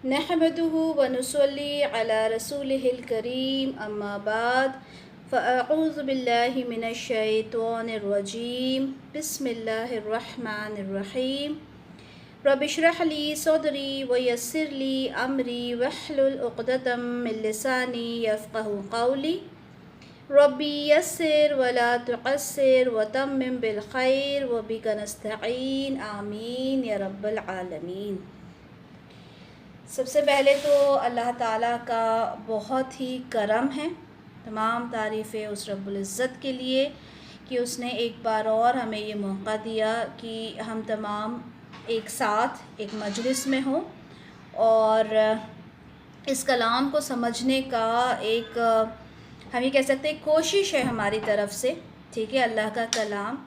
نحمده ونصلي على رسوله الكريم أما بعد فأعوذ بالله من الشيطان الرجيم بسم الله الرحمن الرحيم رب اشرح لي صدري ويسر لي أمري واحلل عقدة من لساني يفقه قولي ربي يسر ولا تعسر وتمم بالخير وبك نستعين آمين يا رب العالمين۔ سب سے پہلے تو اللہ تعالیٰ کا بہت ہی کرم ہے، تمام تعریفیں اس رب العزت کے لیے کہ اس نے ایک بار اور ہمیں یہ موقع دیا کہ ہم تمام ایک ساتھ ایک مجلس میں ہوں اور اس کلام کو سمجھنے کا ایک ہم یہ کہہ سکتے ہیں کوشش ہے ہماری طرف سے، ٹھیک ہے، اللہ کا کلام۔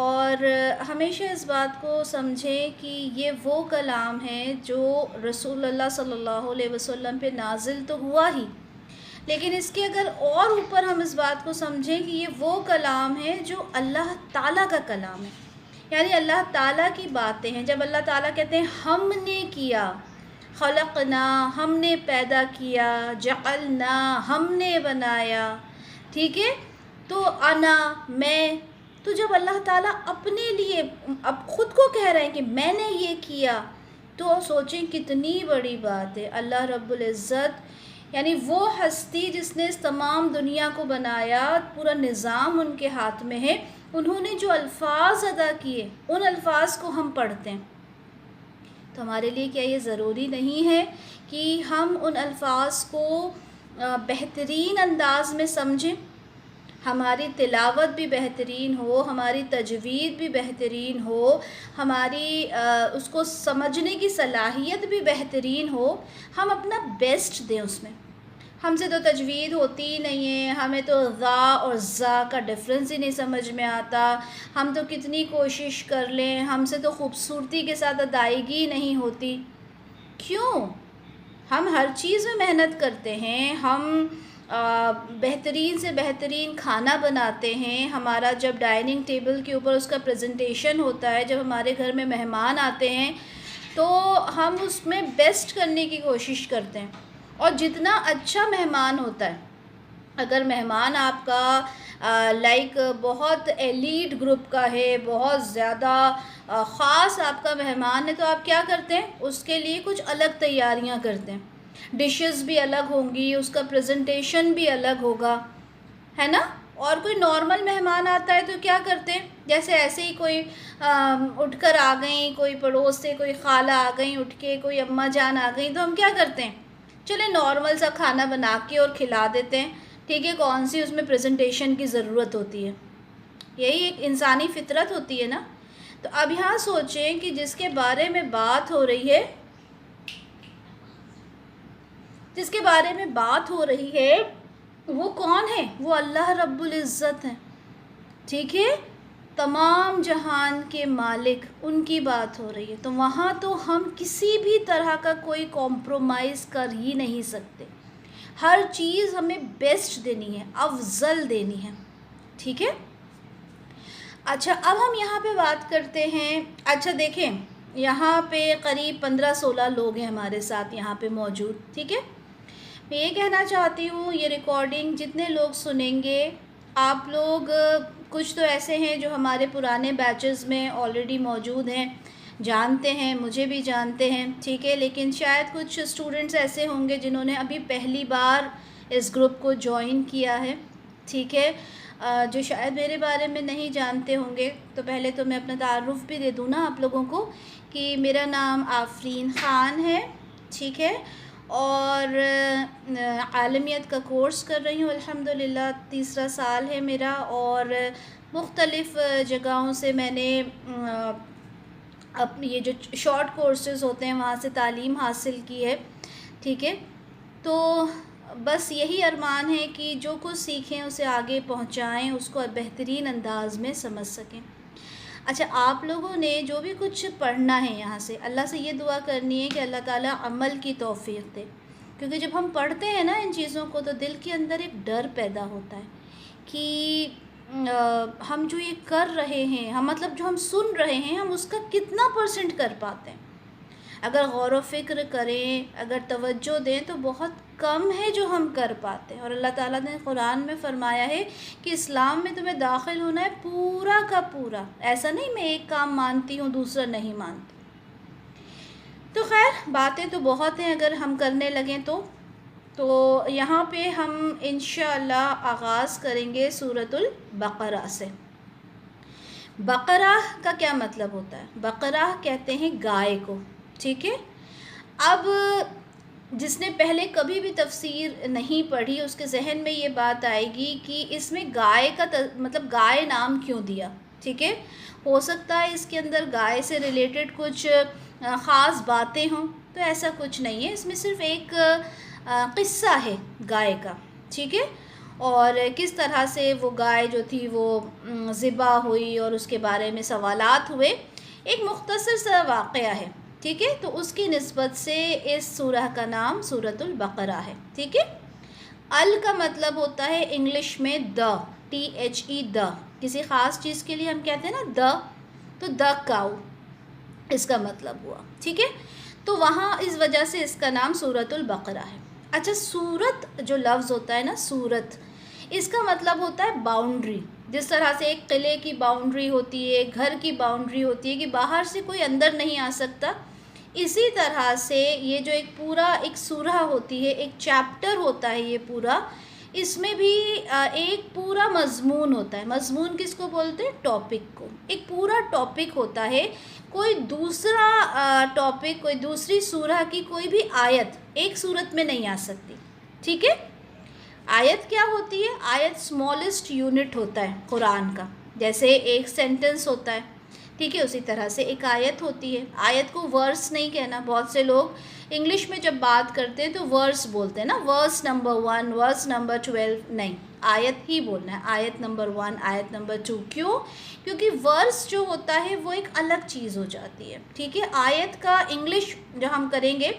اور ہمیشہ اس بات کو سمجھیں کہ یہ وہ کلام ہے جو رسول اللہ صلی اللہ علیہ وسلم پہ نازل تو ہوا ہی، لیکن اس کے اگر اور اوپر ہم اس بات کو سمجھیں کہ یہ وہ کلام ہے جو اللہ تعالیٰ کا کلام ہے، یعنی اللہ تعالیٰ کی باتیں ہیں۔ جب اللہ تعالیٰ کہتے ہیں ہم نے کیا، خلقنا ہم نے پیدا کیا، جعلنا ہم نے بنایا، ٹھیک ہے، تو انا میں، تو جب اللہ تعالیٰ اپنے لیے اب خود کو کہہ رہے ہیں کہ میں نے یہ کیا، تو سوچیں کتنی بڑی بات ہے۔ اللہ رب العزت یعنی وہ ہستی جس نے اس تمام دنیا کو بنایا، پورا نظام ان کے ہاتھ میں ہے، انہوں نے جو الفاظ ادا کیے ان الفاظ کو ہم پڑھتے ہیں، تو ہمارے لیے کیا یہ ضروری نہیں ہے کہ ہم ان الفاظ کو بہترین انداز میں سمجھیں، ہماری تلاوت بھی بہترین ہو، ہماری تجوید بھی بہترین ہو، ہماری اس کو سمجھنے کی صلاحیت بھی بہترین ہو، ہم اپنا بیسٹ دیں اس میں۔ ہم سے تو تجوید ہوتی ہی نہیں ہے، ہمیں تو ذا اور ذا کا ڈفرینس ہی نہیں سمجھ میں آتا، ہم تو کتنی کوشش کر لیں، ہم سے تو خوبصورتی کے ساتھ ادائیگی نہیں ہوتی۔ کیوں؟ ہم ہر چیز میں محنت کرتے ہیں، ہم بہترین سے بہترین کھانا بناتے ہیں، ہمارا جب ڈائننگ ٹیبل کے اوپر اس کا پریزنٹیشن ہوتا ہے، جب ہمارے گھر میں مہمان آتے ہیں تو ہم اس میں بیسٹ کرنے کی کوشش کرتے ہیں، اور جتنا اچھا مہمان ہوتا ہے، اگر مہمان آپ کا لائک بہت ایلیٹ گروپ کا ہے، بہت زیادہ خاص آپ کا مہمان ہے، تو آپ کیا کرتے ہیں؟ اس کے لیے کچھ الگ تیاریاں کرتے ہیں، ڈشز بھی الگ ہوں گی، اس کا پریزنٹیشن بھی الگ ہوگا، ہے نا؟ اور کوئی نارمل مہمان آتا ہے تو کیا کرتے ہیں؟ جیسے ایسے ہی کوئی اٹھ کر آ گئیں، کوئی پڑوس سے کوئی خالہ آ گئیں اٹھ کے، کوئی اماں جان آ گئیں، تو ہم کیا کرتے ہیں؟ چلے نارمل سا کھانا بنا کے اور کھلا دیتے ہیں، ٹھیک ہے، کون سی اس میں پریزنٹیشن کی ضرورت ہوتی ہے؟ یہی ایک انسانی فطرت ہوتی ہے نا۔ تو اب یہاں سوچیں کہ جس کے بارے میں بات ہو رہی ہے، جس کے بارے میں بات ہو رہی ہے وہ کون ہے؟ وہ اللہ رب العزت ہے، ٹھیک ہے، تمام جہان کے مالک، ان کی بات ہو رہی ہے، تو وہاں تو ہم کسی بھی طرح کا کوئی کمپرومائز کر ہی نہیں سکتے، ہر چیز ہمیں بیسٹ دینی ہے، افضل دینی ہے، ٹھیک ہے۔ اچھا، اب ہم یہاں پہ بات کرتے ہیں، اچھا دیکھیں یہاں پہ قریب 15-16 لوگ ہیں ہمارے ساتھ یہاں پہ موجود، ٹھیک ہے۔ میں یہ کہنا چاہتی ہوں یہ ریکارڈنگ جتنے لوگ سنیں گے، آپ لوگ کچھ تو ایسے ہیں جو ہمارے پرانے بیچز میں آلریڈی موجود ہیں، جانتے ہیں، مجھے بھی جانتے ہیں، ٹھیک ہے، لیکن شاید کچھ اسٹوڈنٹس ایسے ہوں گے جنہوں نے ابھی پہلی بار اس گروپ کو جوائن کیا ہے، ٹھیک ہے، جو شاید میرے بارے میں نہیں جانتے ہوں گے، تو پہلے تو میں اپنا تعارف بھی دے دوں نا آپ لوگوں کو کہ میرا نام آفرین خان ہے، ٹھیک ہے، اور عالمیت کا کورس کر رہی ہوں الحمدللہ، تیسرا سال ہے میرا، اور مختلف جگہوں سے میں نے اپنی یہ جو شارٹ کورسز ہوتے ہیں وہاں سے تعلیم حاصل کی ہے، ٹھیک ہے، تو بس یہی ارمان ہے کہ جو کچھ سیکھیں اسے آگے پہنچائیں، اس کو بہترین انداز میں سمجھ سکیں۔ اچھا، آپ لوگوں نے جو بھی کچھ پڑھنا ہے یہاں سے، اللہ سے یہ دعا کرنی ہے کہ اللہ تعالیٰ عمل کی توفیق دے، کیونکہ جب ہم پڑھتے ہیں نا ان چیزوں کو تو دل کے اندر ایک ڈر پیدا ہوتا ہے کہ ہم جو یہ کر رہے ہیں، ہم مطلب جو ہم سن رہے ہیں، ہم اس کا کتنا % کر پاتے ہیں۔ اگر غور و فکر کریں، اگر توجہ دیں تو بہت کم ہے جو ہم کر پاتے ہیں. اور اللہ تعالیٰ نے قرآن میں فرمایا ہے کہ اسلام میں تمہیں داخل ہونا ہے پورا کا پورا، ایسا نہیں میں ایک کام مانتی ہوں دوسرا نہیں مانتی. تو خیر باتیں تو بہت ہیں اگر ہم کرنے لگیں تو یہاں پہ ہم انشاءاللہ آغاز کریں گے سورۃ البقرہ سے. بقرہ کا کیا مطلب ہوتا ہے؟ بقرہ کہتے ہیں گائے کو، ٹھیک ہے. اب جس نے پہلے کبھی بھی تفسیر نہیں پڑھی اس کے ذہن میں یہ بات آئے گی کہ اس میں گائے کا مطلب گائے نام کیوں دیا، ٹھیک ہے. ہو سکتا ہے اس کے اندر گائے سے ریلیٹڈ کچھ خاص باتیں ہوں، تو ایسا کچھ نہیں ہے، اس میں صرف ایک قصہ ہے گائے کا، ٹھیک ہے. اور کس طرح سے وہ گائے جو تھی وہ ذبح ہوئی اور اس کے بارے میں سوالات ہوئے، ایک مختصر سا واقعہ ہے، ٹھیک ہے. تو اس کی نسبت سے اس سورہ کا نام سورۃ البقرہ ہے، ٹھیک ہے. ال کا مطلب ہوتا ہے انگلش میں دا، THE دا. کسی خاص چیز کے لیے ہم کہتے ہیں نا دا، تو دا کاؤ اس کا مطلب ہوا، ٹھیک ہے. تو وہاں اس وجہ سے اس کا نام سورۃ البقرہ ہے. اچھا، سورت جو لفظ ہوتا ہے نا، سورت، اس کا مطلب ہوتا ہے باؤنڈری. جس طرح سے ایک قلعے کی باؤنڈری ہوتی ہے، گھر کی باؤنڈری ہوتی ہے کہ باہر سے کوئی اندر نہیں آ سکتا، اسی طرح سے یہ جو ایک پورا ایک سورہ ہوتی ہے، ایک چیپٹر ہوتا ہے یہ پورا، اس میں بھی ایک پورا مضمون ہوتا ہے. مضمون کس کو بولتے ہیں؟ ٹاپک کو. ایک پورا ٹاپک ہوتا ہے. کوئی دوسرا ٹاپک، کوئی دوسری سورہ کی کوئی بھی آیت ایک سورت میں نہیں آ سکتی، ٹھیک ہے. آیت کیا ہوتی ہے؟ آیت اسمالسٹ یونٹ ہوتا ہے قرآن کا. جیسے ایک سینٹنس ہوتا ہے، ٹھیک ہے، اسی طرح سے ایک آیت ہوتی ہے. آیت کو ورس نہیں کہنا. بہت سے لوگ انگلش میں جب بات کرتے ہیں تو ورس بولتے ہیں نا، ورس نمبر 1، ورس نمبر 12، نہیں، آیت ہی بولنا ہے. آیت نمبر 1، آیت نمبر 2. کیوں؟ کیونکہ ورس جو ہوتا ہے وہ ایک الگ چیز ہو جاتی ہے، ٹھیک ہے. آیت کا انگلش جو ہم کریں گے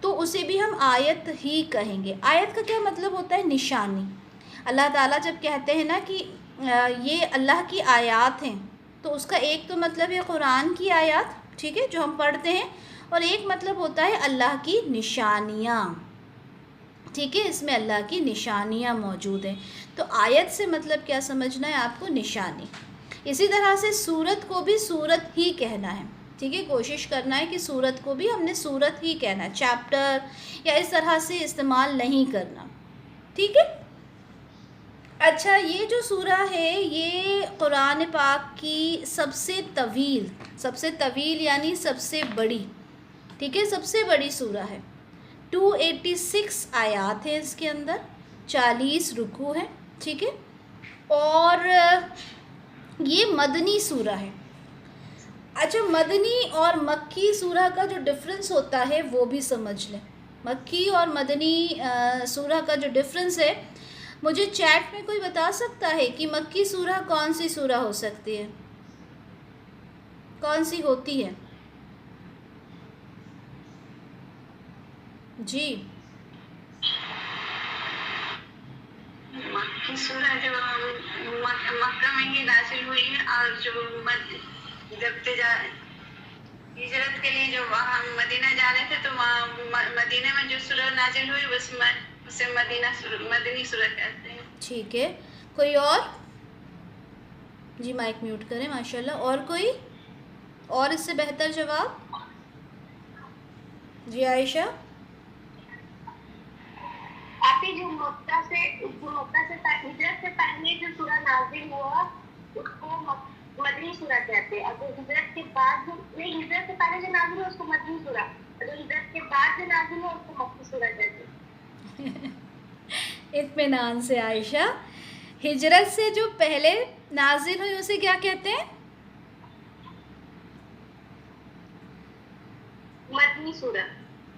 تو اسے بھی ہم آیت ہی کہیں گے. آیت کا کیا مطلب ہوتا ہے؟ نشانی. اللہ تعالیٰ جب کہتے ہیں نا کہ یہ اللہ کی آیات ہیں، تو اس کا ایک تو مطلب ہے قرآن کی آیات، ٹھیک ہے، جو ہم پڑھتے ہیں، اور ایک مطلب ہوتا ہے اللہ کی نشانیاں، ٹھیک ہے. اس میں اللہ کی نشانیاں موجود ہیں. تو آیت سے مطلب کیا سمجھنا ہے آپ کو؟ نشانی. اسی طرح سے سورت کو بھی سورت ہی کہنا ہے، ٹھیک ہے. کوشش کرنا ہے کہ سورت کو بھی ہم نے سورت ہی کہنا ہے، چیپٹر یا اس طرح سے استعمال نہیں کرنا، ٹھیک ہے. اچھا، یہ جو سورہ ہے یہ قرآن پاک کی سب سے طویل یعنی سب سے بڑی، ٹھیک ہے، سب سے بڑی سورہ ہے. 286 آیات ہیں اس کے اندر، 40 رکوع ہیں، ٹھیک ہے. اور یہ مدنی سورہ ہے. اچھا، مدنی اور مکی سورہ کا جو ڈفرنس ہوتا ہے وہ بھی سمجھ لیں. مکی اور مدنی سورہ کا جو ڈفرنس ہے، مجھے چیٹ میں کوئی بتا سکتا ہے کہ مکی سورہ کون سی سورہ ہو سکتی ہے؟ کون سی ہوتی ہے؟ جی، مکی سورہ جو مکہ میں ہی نازل ہوئی ہے، اور جو جب ہجرت کے لیے جو وہاں مدینہ جا رہے تھے تو وہاں مدینہ میں جو سورہ نازل ہوئی اسے مدنی سورہ کہتے ہیں. ٹھیک ہے. کوئی اور؟ جی مائک میوٹ کریں. ماشاءاللہ. اور کوئی اور اس سے بہتر جواب؟ جی عائشہ. آپ جو مکہ سے ہجرت سے پہلے جو سورہ نازل ہوا اس کو مدنی سورہ کہتے ہیں. اگر ہجرت کے بعد نہیں، ہجرت سے پہلے جو نازل ہوا اس کو مدنی سورہ، اگر ہجرت کے بعد جو نازل ہوا اس کو مکی سورہ کہتے ہیں. اطمینان سے عائشہ. ہجرت سے جو پہلے نازل ہوئی اسے کیا کہتے ہیں؟ مدنی سورہ.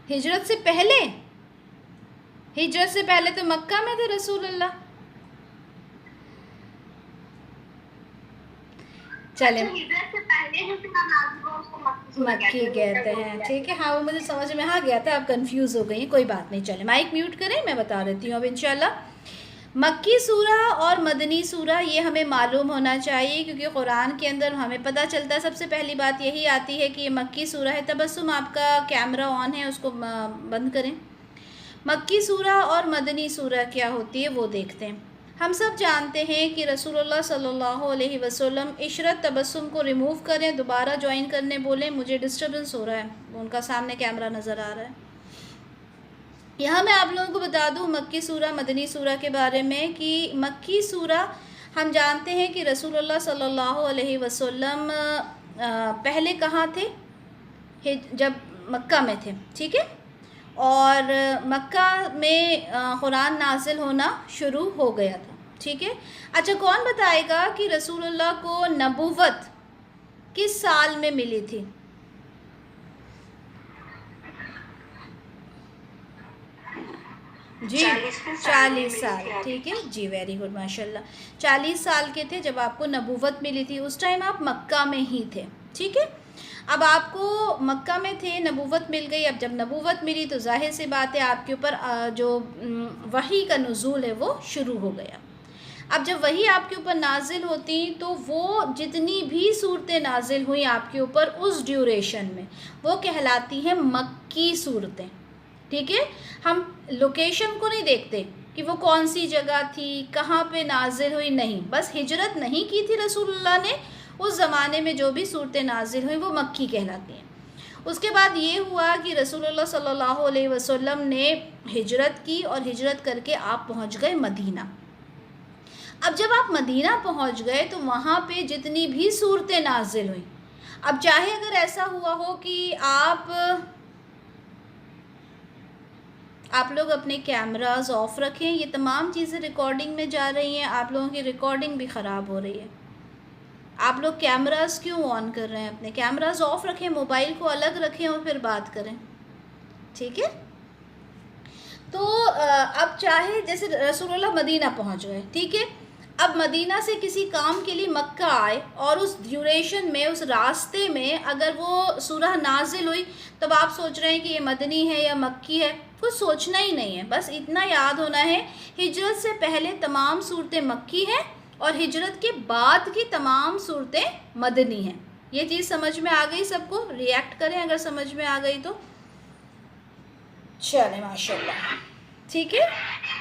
ہجرت سے پہلے؟ ہجرت سے پہلے تو مکہ میں تھے رسول اللہ. چلیں، ہجرت سے پہلے جو سورہ نازل ہوا اس کو مکی سورہ مکی کہتے ہیں. ٹھیک ہے. ہاں وہ مجھے سمجھ میں آ گیا تھا، آپ کنفیوز ہو گئی ہیں، کوئی بات نہیں. چلیں مائک میوٹ کریں، میں بتا دیتی ہوں اب انشاءاللہ. مکی سورہ اور مدنی سورہ یہ ہمیں معلوم ہونا چاہیے، کیونکہ قرآن کے اندر ہمیں پتہ چلتا ہے، سب سے پہلی بات یہی آتی ہے کہ یہ مکی سورہ ہے۔ تبسم آپ کا کیمرہ آن ہے، اس کو بند کریں۔ مکی سورہ اور مدنی سورہ کیا ہوتی ہے وہ دیکھتے ہیں۔ ہم سب جانتے ہیں کہ رسول اللہ صلی اللہ علیہ وسلم عشرت تبسم کو ریموو کریں، دوبارہ جوائن کرنے بولیں، مجھے ڈسٹربنس ہو رہا ہے، ان کا سامنے کیمرہ نظر آ رہا ہے۔ یہاں میں آپ لوگوں کو بتا دوں مکی سورہ مدنی سورہ کے بارے میں کہ مکی سورہ ہم جانتے ہیں کہ رسول اللہ صلی اللہ علیہ وسلم پہلے کہاں تھے؟ جب مکہ میں تھے، ٹھیک ہے، اور مکہ میں قرآن نازل ہونا شروع ہو گیا تھا، ٹھیک ہے۔ اچھا، کون بتائے گا کہ رسول اللہ کو نبوت کس سال میں ملی تھی؟ جی 40 سال، ٹھیک ہے جی، ویری گڈ، ماشاء اللہ۔ 40 سال کے تھے جب آپ کو نبوت ملی تھی، اس ٹائم آپ مکہ میں ہی تھے، ٹھیک ہے۔ اب آپ کو مکہ میں تھے، نبوت مل گئی، اب جب نبوت ملی تو ظاہر سی بات ہے آپ کے اوپر جو وحی کا نزول ہے وہ شروع ہو گیا۔ اب جب وحی آپ کے اوپر نازل ہوتی تو وہ جتنی بھی صورتیں نازل ہوئیں آپ کے اوپر اس ڈیوریشن میں، وہ کہلاتی ہیں مکی صورتیں، ٹھیک ہے۔ ہم لوکیشن کو نہیں دیکھتے کہ وہ کون سی جگہ تھی، کہاں پہ نازل ہوئی، نہیں، بس ہجرت نہیں کی تھی رسول اللہ نے، اس زمانے میں جو بھی صورتیں نازل ہوئیں وہ مکی کہلاتی ہیں۔ اس کے بعد یہ ہوا کہ رسول اللہ صلی اللہ علیہ وسلم نے ہجرت کی، اور ہجرت کر کے آپ پہنچ گئے مدینہ۔ اب جب آپ مدینہ پہنچ گئے تو وہاں پہ جتنی بھی صورتیں نازل ہوئیں، اب چاہے اگر ایسا ہوا ہو کہ آپ لوگ اپنے کیمراز آف رکھیں، یہ تمام چیزیں ریکارڈنگ میں جا رہی ہیں، آپ لوگوں کی ریکارڈنگ بھی خراب ہو رہی ہے۔ آپ لوگ کیمراز کیوں آن کر رہے ہیں؟ اپنے کیمراز آف رکھیں، موبائل کو الگ رکھیں اور پھر بات کریں، ٹھیک ہے۔ تو اب چاہے جیسے رسول اللہ مدینہ پہنچ گئے، ٹھیک ہے، اب مدینہ سے کسی کام کے لیے مکہ آئے، اور اس ڈیوریشن میں، اس راستے میں اگر وہ سورہ نازل ہوئی، تب آپ سوچ رہے ہیں کہ یہ مدنی ہے یا مکی ہے، کچھ سوچنا ہی نہیں ہے، بس اتنا یاد ہونا ہے ہجرت سے پہلے تمام صورتیں مکی ہیں اور ہجرت کے بعد کی تمام صورتیں مدنی ہیں۔ یہ چیز سمجھ میں آ گئی سب کو؟ ریئیکٹ کریں اگر سمجھ میں آ گئی تو۔ چلیں ماشاء اللہ، ٹھیک ہے۔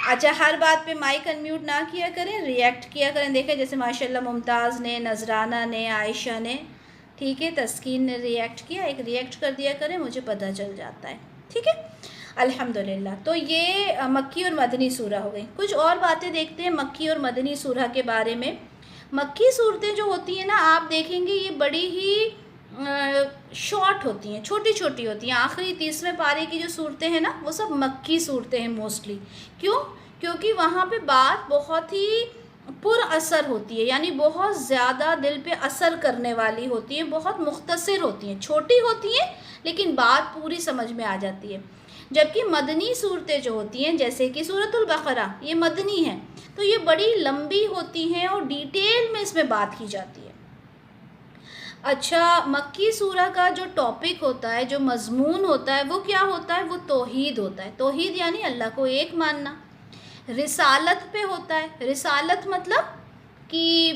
اچھا، ہر بات پہ مائک انمیوٹ نہ کیا کریں، ریئیکٹ کیا کریں۔ دیکھیں جیسے ماشاء اللہ ممتاز نے، نذرانہ نے، عائشہ نے، ٹھیک ہے، تسکین نے ریئیکٹ کیا، ایک ریئیکٹ کر دیا کریں، مجھے پتہ چل جاتا ہے، ٹھیک ہے، الحمدللہ۔ تو یہ مکی اور مدنی سورہ ہو گئی۔ کچھ اور باتیں دیکھتے ہیں مکی اور مدنی سورہ کے بارے میں۔ مکی صورتیں جو ہوتی ہیں نا، آپ دیکھیں گے یہ بڑی ہی شارٹ ہوتی ہیں، چھوٹی چھوٹی ہوتی ہیں۔ آخری 30ویں پارے کی جو صورتیں ہیں نا، وہ سب مکی صورتیں ہیں موسٹلی۔ کیوں؟ کیونکہ وہاں پہ بات بہت ہی پر اثر ہوتی ہے، یعنی بہت زیادہ دل پہ اثر کرنے والی ہوتی ہے، بہت مختصر ہوتی ہیں، چھوٹی ہوتی ہیں لیکن بات پوری سمجھ میں آ جاتی ہے۔ جبکہ مدنی صورتیں جو ہوتی ہیں، جیسے کہ سورۃ البقرہ، یہ مدنی ہے، تو یہ بڑی لمبی ہوتی ہیں اور ڈیٹیل میں اس میں بات کی جاتی ہے۔ اچھا، مکی سورہ کا جو ٹاپک ہوتا ہے، جو مضمون ہوتا ہے، وہ کیا ہوتا ہے؟ وہ توحید ہوتا ہے۔ توحید یعنی اللہ کو ایک ماننا۔ رسالت پہ ہوتا ہے۔ رسالت مطلب کہ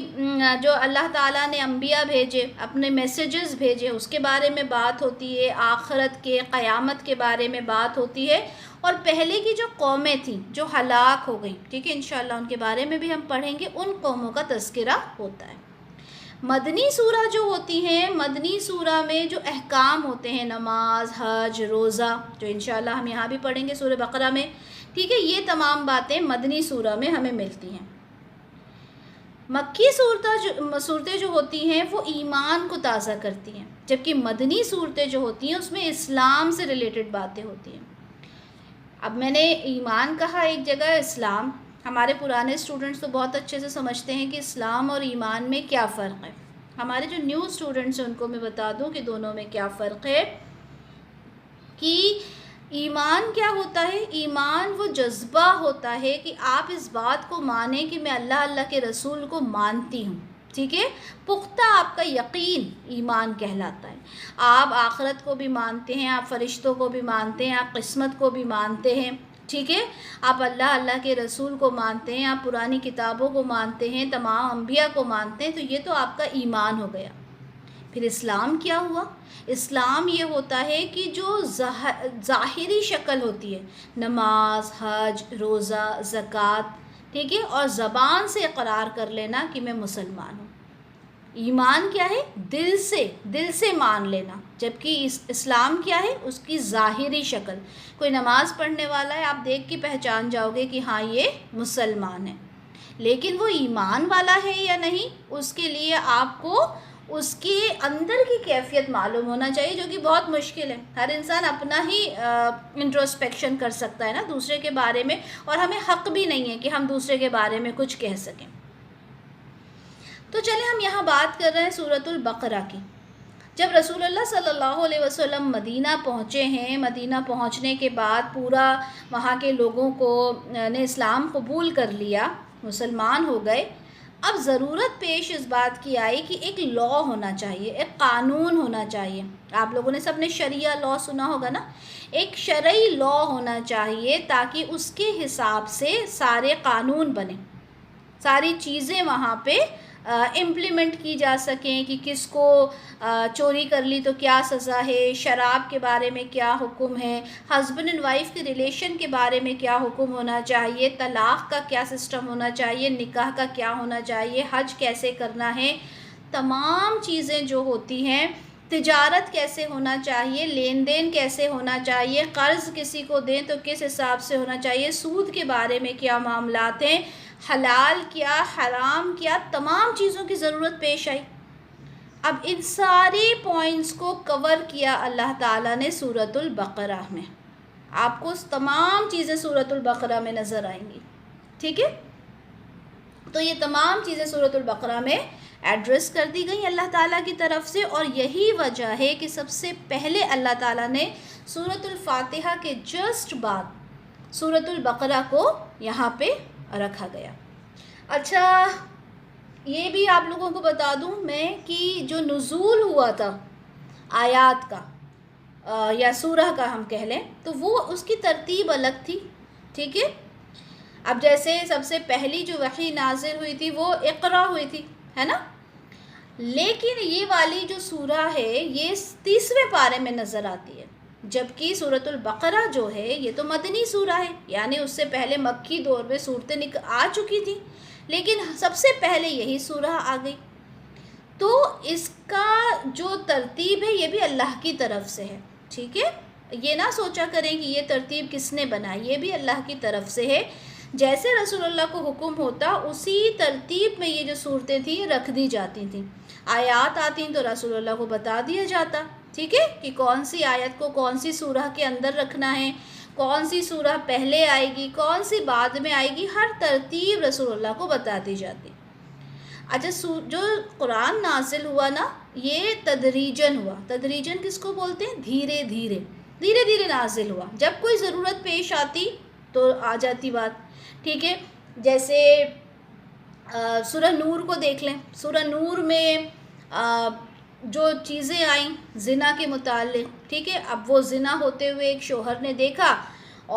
جو اللہ تعالیٰ نے انبیاء بھیجے، اپنے میسیجز بھیجے، اس کے بارے میں بات ہوتی ہے، آخرت کے، قیامت کے بارے میں بات ہوتی ہے، اور پہلے کی جو قومیں تھیں جو ہلاک ہو گئیں، ٹھیک ہے، انشاءاللہ ان کے بارے میں بھی ہم پڑھیں گے، ان قوموں کا تذکرہ ہوتا ہے۔ مدنی سورہ جو ہوتی ہیں، مدنی سورہ میں جو احکام ہوتے ہیں، نماز، حج، روزہ، جو انشاءاللہ ہم یہاں بھی پڑھیں گے سورہ بقرہ میں، ٹھیک ہے، یہ تمام باتیں مدنی سورہ میں ہمیں ملتی ہیں۔ مکی صورتیں جو ہوتی ہیں وہ ایمان کو تازہ کرتی ہیں، جبکہ مدنی صورتیں جو ہوتی ہیں اس میں اسلام سے ریلیٹڈ باتیں ہوتی ہیں۔ اب میں نے ایمان کہا ایک جگہ، اسلام، ہمارے پرانے اسٹوڈنٹس تو بہت اچھے سے سمجھتے ہیں کہ اسلام اور ایمان میں کیا فرق ہے۔ ہمارے جو نیو اسٹوڈنٹس ہیں ان کو میں بتا دوں کہ دونوں میں کیا فرق ہے، کہ ایمان کیا ہوتا ہے؟ ایمان وہ جذبہ ہوتا ہے کہ آپ اس بات کو مانیں کہ میں اللہ کے رسول کو مانتی ہوں، ٹھیک ہے، پختہ آپ کا یقین ایمان کہلاتا ہے۔ آپ آخرت کو بھی مانتے ہیں، آپ فرشتوں کو بھی مانتے ہیں، آپ قسمت کو بھی مانتے ہیں، ٹھیک ہے، آپ اللہ کے رسول کو مانتے ہیں، آپ پرانی کتابوں کو مانتے ہیں، تمام انبیاء کو مانتے ہیں، تو یہ تو آپ کا ایمان ہو گیا۔ پھر اسلام کیا ہوا؟ اسلام یہ ہوتا ہے کہ جو ظاہری شکل ہوتی ہے، نماز، حج، روزہ، زکوٰۃ، ٹھیک ہے، اور زبان سے اقرار کر لینا کہ میں مسلمان ہوں۔ ایمان کیا ہے؟ دل سے مان لینا، جبکہ اسلام کیا ہے؟ اس کی ظاہری شکل۔ کوئی نماز پڑھنے والا ہے، آپ دیکھ کے پہچان جاؤ گے کہ ہاں یہ مسلمان ہے، لیکن وہ ایمان والا ہے یا نہیں، اس کے لیے آپ کو اس کے اندر کی کیفیت معلوم ہونا چاہیے، جو کہ بہت مشکل ہے۔ ہر انسان اپنا ہی انٹروسپیکشن کر سکتا ہے نا دوسرے کے بارے میں، اور ہمیں حق بھی نہیں ہے کہ ہم دوسرے کے بارے میں کچھ کہہ سکیں۔ تو چلیں ہم یہاں بات کر رہے ہیں سورۃ البقرہ کی۔ جب رسول اللہ صلی اللہ علیہ وسلم مدینہ پہنچے ہیں، مدینہ پہنچنے کے بعد پورا وہاں کے لوگوں کو نے اسلام قبول کر لیا، مسلمان ہو گئے۔ اب ضرورت پیش اس بات کی آئی کہ ایک لا ہونا چاہیے، ایک قانون ہونا چاہیے۔ آپ لوگوں نے سب نے شریعہ لا سنا ہوگا نا، ایک شرعی لا ہونا چاہیے تاکہ اس کے حساب سے سارے قانون بنیں، ساری چیزیں وہاں پہ امپلیمنٹ کی جا سکیں کہ کس کو چوری کر لی تو کیا سزا ہے، شراب کے بارے میں کیا حکم ہے، ہسبینڈ اینڈ وائف کے ریلیشن کے بارے میں کیا حکم ہونا چاہیے، طلاق کا کیا سسٹم ہونا چاہیے، نکاح کا کیا ہونا چاہیے، حج کیسے کرنا ہے، تمام چیزیں جو ہوتی ہیں، تجارت کیسے ہونا چاہیے، لین دین کیسے ہونا چاہیے، قرض کسی کو دیں تو کس حساب سے ہونا چاہیے، سود کے بارے میں کیا معاملات ہیں، حلال کیا، حرام کیا، تمام چیزوں کی ضرورت پیش آئی۔ اب ان ساری پوائنٹس کو کور کیا اللہ تعالیٰ نے سورۃ البقرہ میں۔ آپ کو تمام چیزیں سورۃ البقرہ میں نظر آئیں گی، ٹھیک ہے؟ تو یہ تمام چیزیں سورۃ البقرہ میں ایڈریس کر دی گئی اللہ تعالیٰ کی طرف سے، اور یہی وجہ ہے کہ سب سے پہلے اللہ تعالیٰ نے سورۃ الفاتحہ کے جسٹ بعد سورۃ البقرہ کو یہاں پہ رکھا گیا۔ اچھا، یہ بھی آپ لوگوں کو بتا دوں میں کہ جو نزول ہوا تھا آیات کا یا سورہ کا ہم کہہ لیں، تو وہ اس کی ترتیب الگ تھی، ٹھیک ہے؟ اب جیسے سب سے پہلی جو وحی نازل ہوئی تھی وہ اقرا ہوئی تھی، ہے نا؟ لیکن یہ والی جو سورہ ہے یہ 30ویں پارے میں نظر آتی ہے، جبکہ سورۃ البقرہ جو ہے یہ تو مدنی سورہ ہے، یعنی اس سے پہلے مکی دور میں صورتیں آ چکی تھیں، لیکن سب سے پہلے یہی سورہ آ گئی۔ تو اس کا جو ترتیب ہے یہ بھی اللہ کی طرف سے ہے، ٹھیک ہے؟ یہ نہ سوچا کریں کہ یہ ترتیب کس نے بنائی، یہ بھی اللہ کی طرف سے ہے۔ جیسے رسول اللہ کو حکم ہوتا اسی ترتیب میں یہ جو صورتیں تھیں رکھ دی جاتی تھیں، آیات آتی تو رسول اللہ کو بتا دیا جاتا، ٹھیک ہے، کہ کون سی آیت کو کون سی سورہ کے اندر رکھنا ہے، کون سی سورہ پہلے آئے گی، کون سی بعد میں آئے گی، ہر ترتیب رسول اللہ کو بتا دی جاتی۔ اچھا، جو قرآن نازل ہوا نا یہ تدریجن ہوا۔ تدریجن کس کو بولتے ہیں؟ دھیرے دھیرے نازل ہوا، جب کوئی ضرورت پیش آتی تو آ جاتی بات، ٹھیک ہے؟ جیسے سورہ نور کو دیکھ لیں، سورہ نور میں جو چیزیں آئیں زنا کے متعلق، ٹھیک ہے؟ اب وہ زنا ہوتے ہوئے ایک شوہر نے دیکھا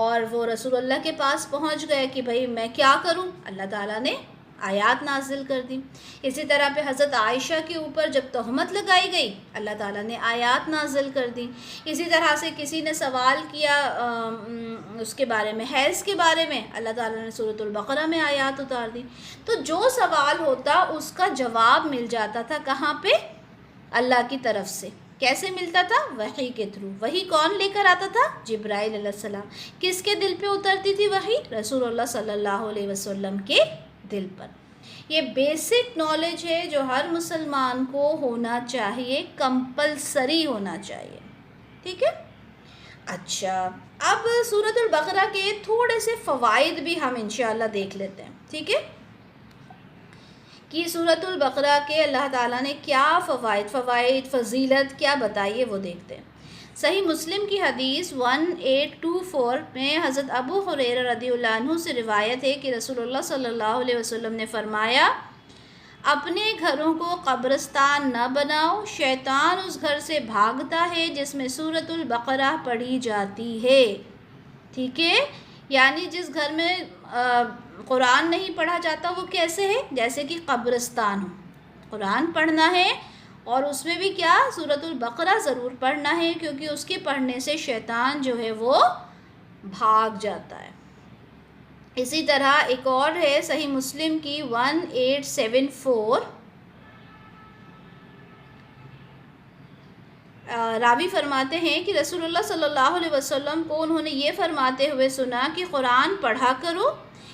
اور وہ رسول اللہ کے پاس پہنچ گئے کہ بھائی میں کیا کروں، اللہ تعالیٰ نے آیات نازل کر دی۔ اسی طرح پہ حضرت عائشہ کے اوپر جب تہمت لگائی گئی اللہ تعالیٰ نے آیات نازل کر دی۔ اسی طرح سے کسی نے سوال کیا اس کے بارے میں، حیض کے بارے میں، اللہ تعالیٰ نے سورۃ البقرہ میں آیات اتار دی۔ تو جو سوال ہوتا اس کا جواب مل جاتا تھا کہاں پہ؟ اللہ کی طرف سے۔ کیسے ملتا تھا؟ وحی کے تھرو۔ وحی کون لے کر آتا تھا؟ جبرائیل علیہ السلام۔ کس کے دل پہ اترتی تھی وحی؟ رسول اللہ صلی اللہ علیہ وسلم کے دل پر۔ یہ بیسک نالج ہے جو ہر مسلمان کو ہونا چاہیے، کمپلسری ہونا چاہیے، ٹھیک ہے؟ اچھا، اب سورۃ البقرہ کے تھوڑے سے فوائد بھی ہم انشاءاللہ دیکھ لیتے ہیں، ٹھیک ہے؟ کہ سورۃ البقرہ کے اللہ تعالیٰ نے کیا فوائد فضیلت کیا بتائی ہے وہ دیکھتے ہیں۔ صحیح مسلم کی حدیث 1824 میں حضرت ابو ہریرہ رضی اللہ عنہ سے روایت ہے کہ رسول اللہ صلی اللہ علیہ وسلم نے فرمایا، اپنے گھروں کو قبرستان نہ بناؤ، شیطان اس گھر سے بھاگتا ہے جس میں سورۃ البقرہ پڑھی جاتی ہے، ٹھیک ہے؟ یعنی جس گھر میں قرآن نہیں پڑھا جاتا وہ کیسے ہے؟ جیسے کہ قبرستان ہو. قرآن پڑھنا ہے اور اس میں بھی کیا؟ سورۃ البقرہ ضرور پڑھنا ہے، کیونکہ اس کے پڑھنے سے شیطان جو ہے وہ بھاگ جاتا ہے. اسی طرح ایک اور ہے صحیح مسلم کی 1874. راوی فرماتے ہیں کہ رسول اللہ صلی اللہ علیہ وسلم کو انہوں نے یہ فرماتے ہوئے سنا کہ قرآن پڑھا کرو،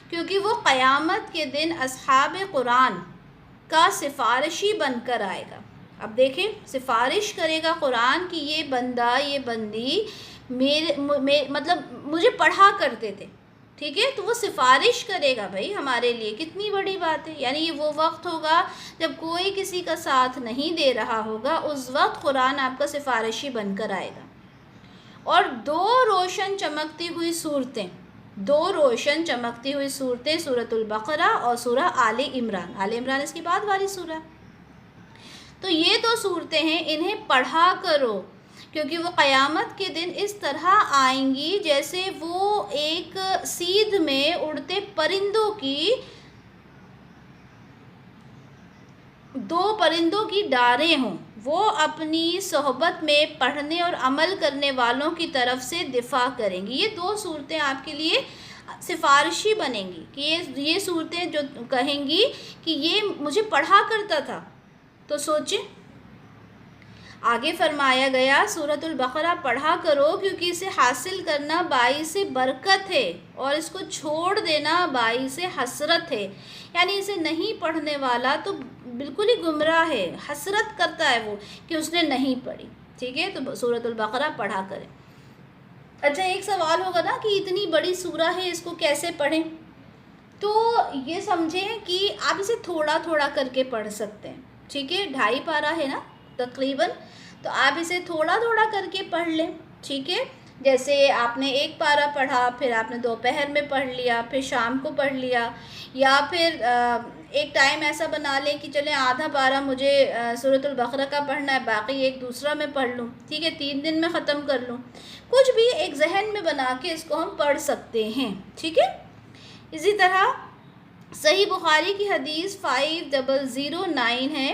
کیونکہ وہ قیامت کے دن اصحاب قرآن کا سفارشی بن کر آئے گا. اب دیکھیں، سفارش کرے گا قرآن کی یہ بندہ یہ بندی مطلب مجھے پڑھا کرتے تھے، ٹھیک ہے، تو وہ سفارش کرے گا بھائی ہمارے لیے. کتنی بڑی بات ہے. یعنی یہ وہ وقت ہوگا جب کوئی کسی کا ساتھ نہیں دے رہا ہوگا، اس وقت قرآن آپ کا سفارشی بن کر آئے گا. اور 2 روشن چمکتی ہوئی صورتیں، 2 روشن چمکتی ہوئی صورتیں، سورۃ البقرہ اور سورہ آل عمران. آل عمران اس کے بعد والی سورہ. تو یہ 2 صورتیں ہیں، انہیں پڑھا کرو، کیونکہ وہ قیامت کے دن اس طرح آئیں گی جیسے وہ ایک سیدھ میں اڑتے پرندوں کی 2 پرندوں کی ڈاریں ہوں. وہ اپنی صحبت میں پڑھنے اور عمل کرنے والوں کی طرف سے دفاع کریں گی. یہ 2 صورتیں آپ کے لیے سفارشی بنیں گی کہ یہ صورتیں جو کہیں گی کہ یہ مجھے پڑھا کرتا تھا. تو سوچیں، آگے فرمایا گیا سورۃ البقرہ پڑھا کرو، کیونکہ اسے حاصل کرنا باعث برکت ہے اور اس کو چھوڑ دینا باعث حسرت ہے. یعنی اسے نہیں پڑھنے والا تو بالکل ہی گمراہ ہے، حسرت کرتا ہے وہ کہ اس نے نہیں پڑھی. ٹھیک ہے، تو سورۃ البقرہ پڑھا کریں. اچھا، ایک سوال ہوگا نا کہ اتنی بڑی سورہ ہے، اس کو کیسے پڑھیں؟ تو یہ سمجھیں کہ آپ اسے تھوڑا تھوڑا کر کے پڑھ سکتے ہیں. ٹھیک ہے، 2.5 پارہ ہے نا تقریباً، تو آپ اسے تھوڑا تھوڑا کر کے پڑھ لیں. ٹھیک ہے، جیسے آپ نے 1 پارہ پڑھا، پھر آپ نے دوپہر میں پڑھ لیا، پھر شام کو پڑھ لیا، یا پھر ایک ٹائم ایسا بنا لیں کہ چلیں آدھا پارہ مجھے سورۃ البقرہ کا پڑھنا ہے، باقی ایک دوسرا میں پڑھ لوں. ٹھیک ہے، 3 دن میں ختم کر لوں. کچھ بھی ایک ذہن میں بنا کے اس کو ہم پڑھ سکتے ہیں. ٹھیک ہے. اسی طرح صحیح بخاری کی حدیث 5009 ہے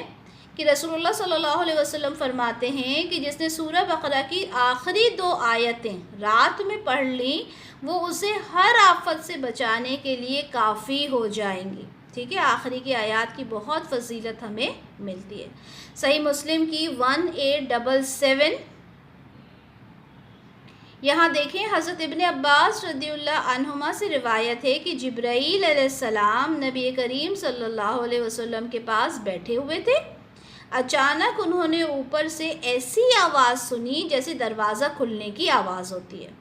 کہ رسول اللہ صلی اللہ علیہ وسلم فرماتے ہیں کہ جس نے سورہ بقرہ کی آخری 2 آیتیں رات میں پڑھ لیں، وہ اسے ہر آفت سے بچانے کے لیے کافی ہو جائیں گی. ٹھیک ہے، آخری کی آیات کی بہت فضیلت ہمیں ملتی ہے. صحیح مسلم کی 1877. یہاں دیکھیں، حضرت ابن عباس رضی اللہ عنہما سے روایت ہے کہ جبرائیل علیہ السلام نبی کریم صلی اللہ علیہ وسلم کے پاس بیٹھے ہوئے تھے. اچانک انہوں نے اوپر سے ایسی آواز سنی جیسے دروازہ کھلنے کی آواز ہوتی ہے.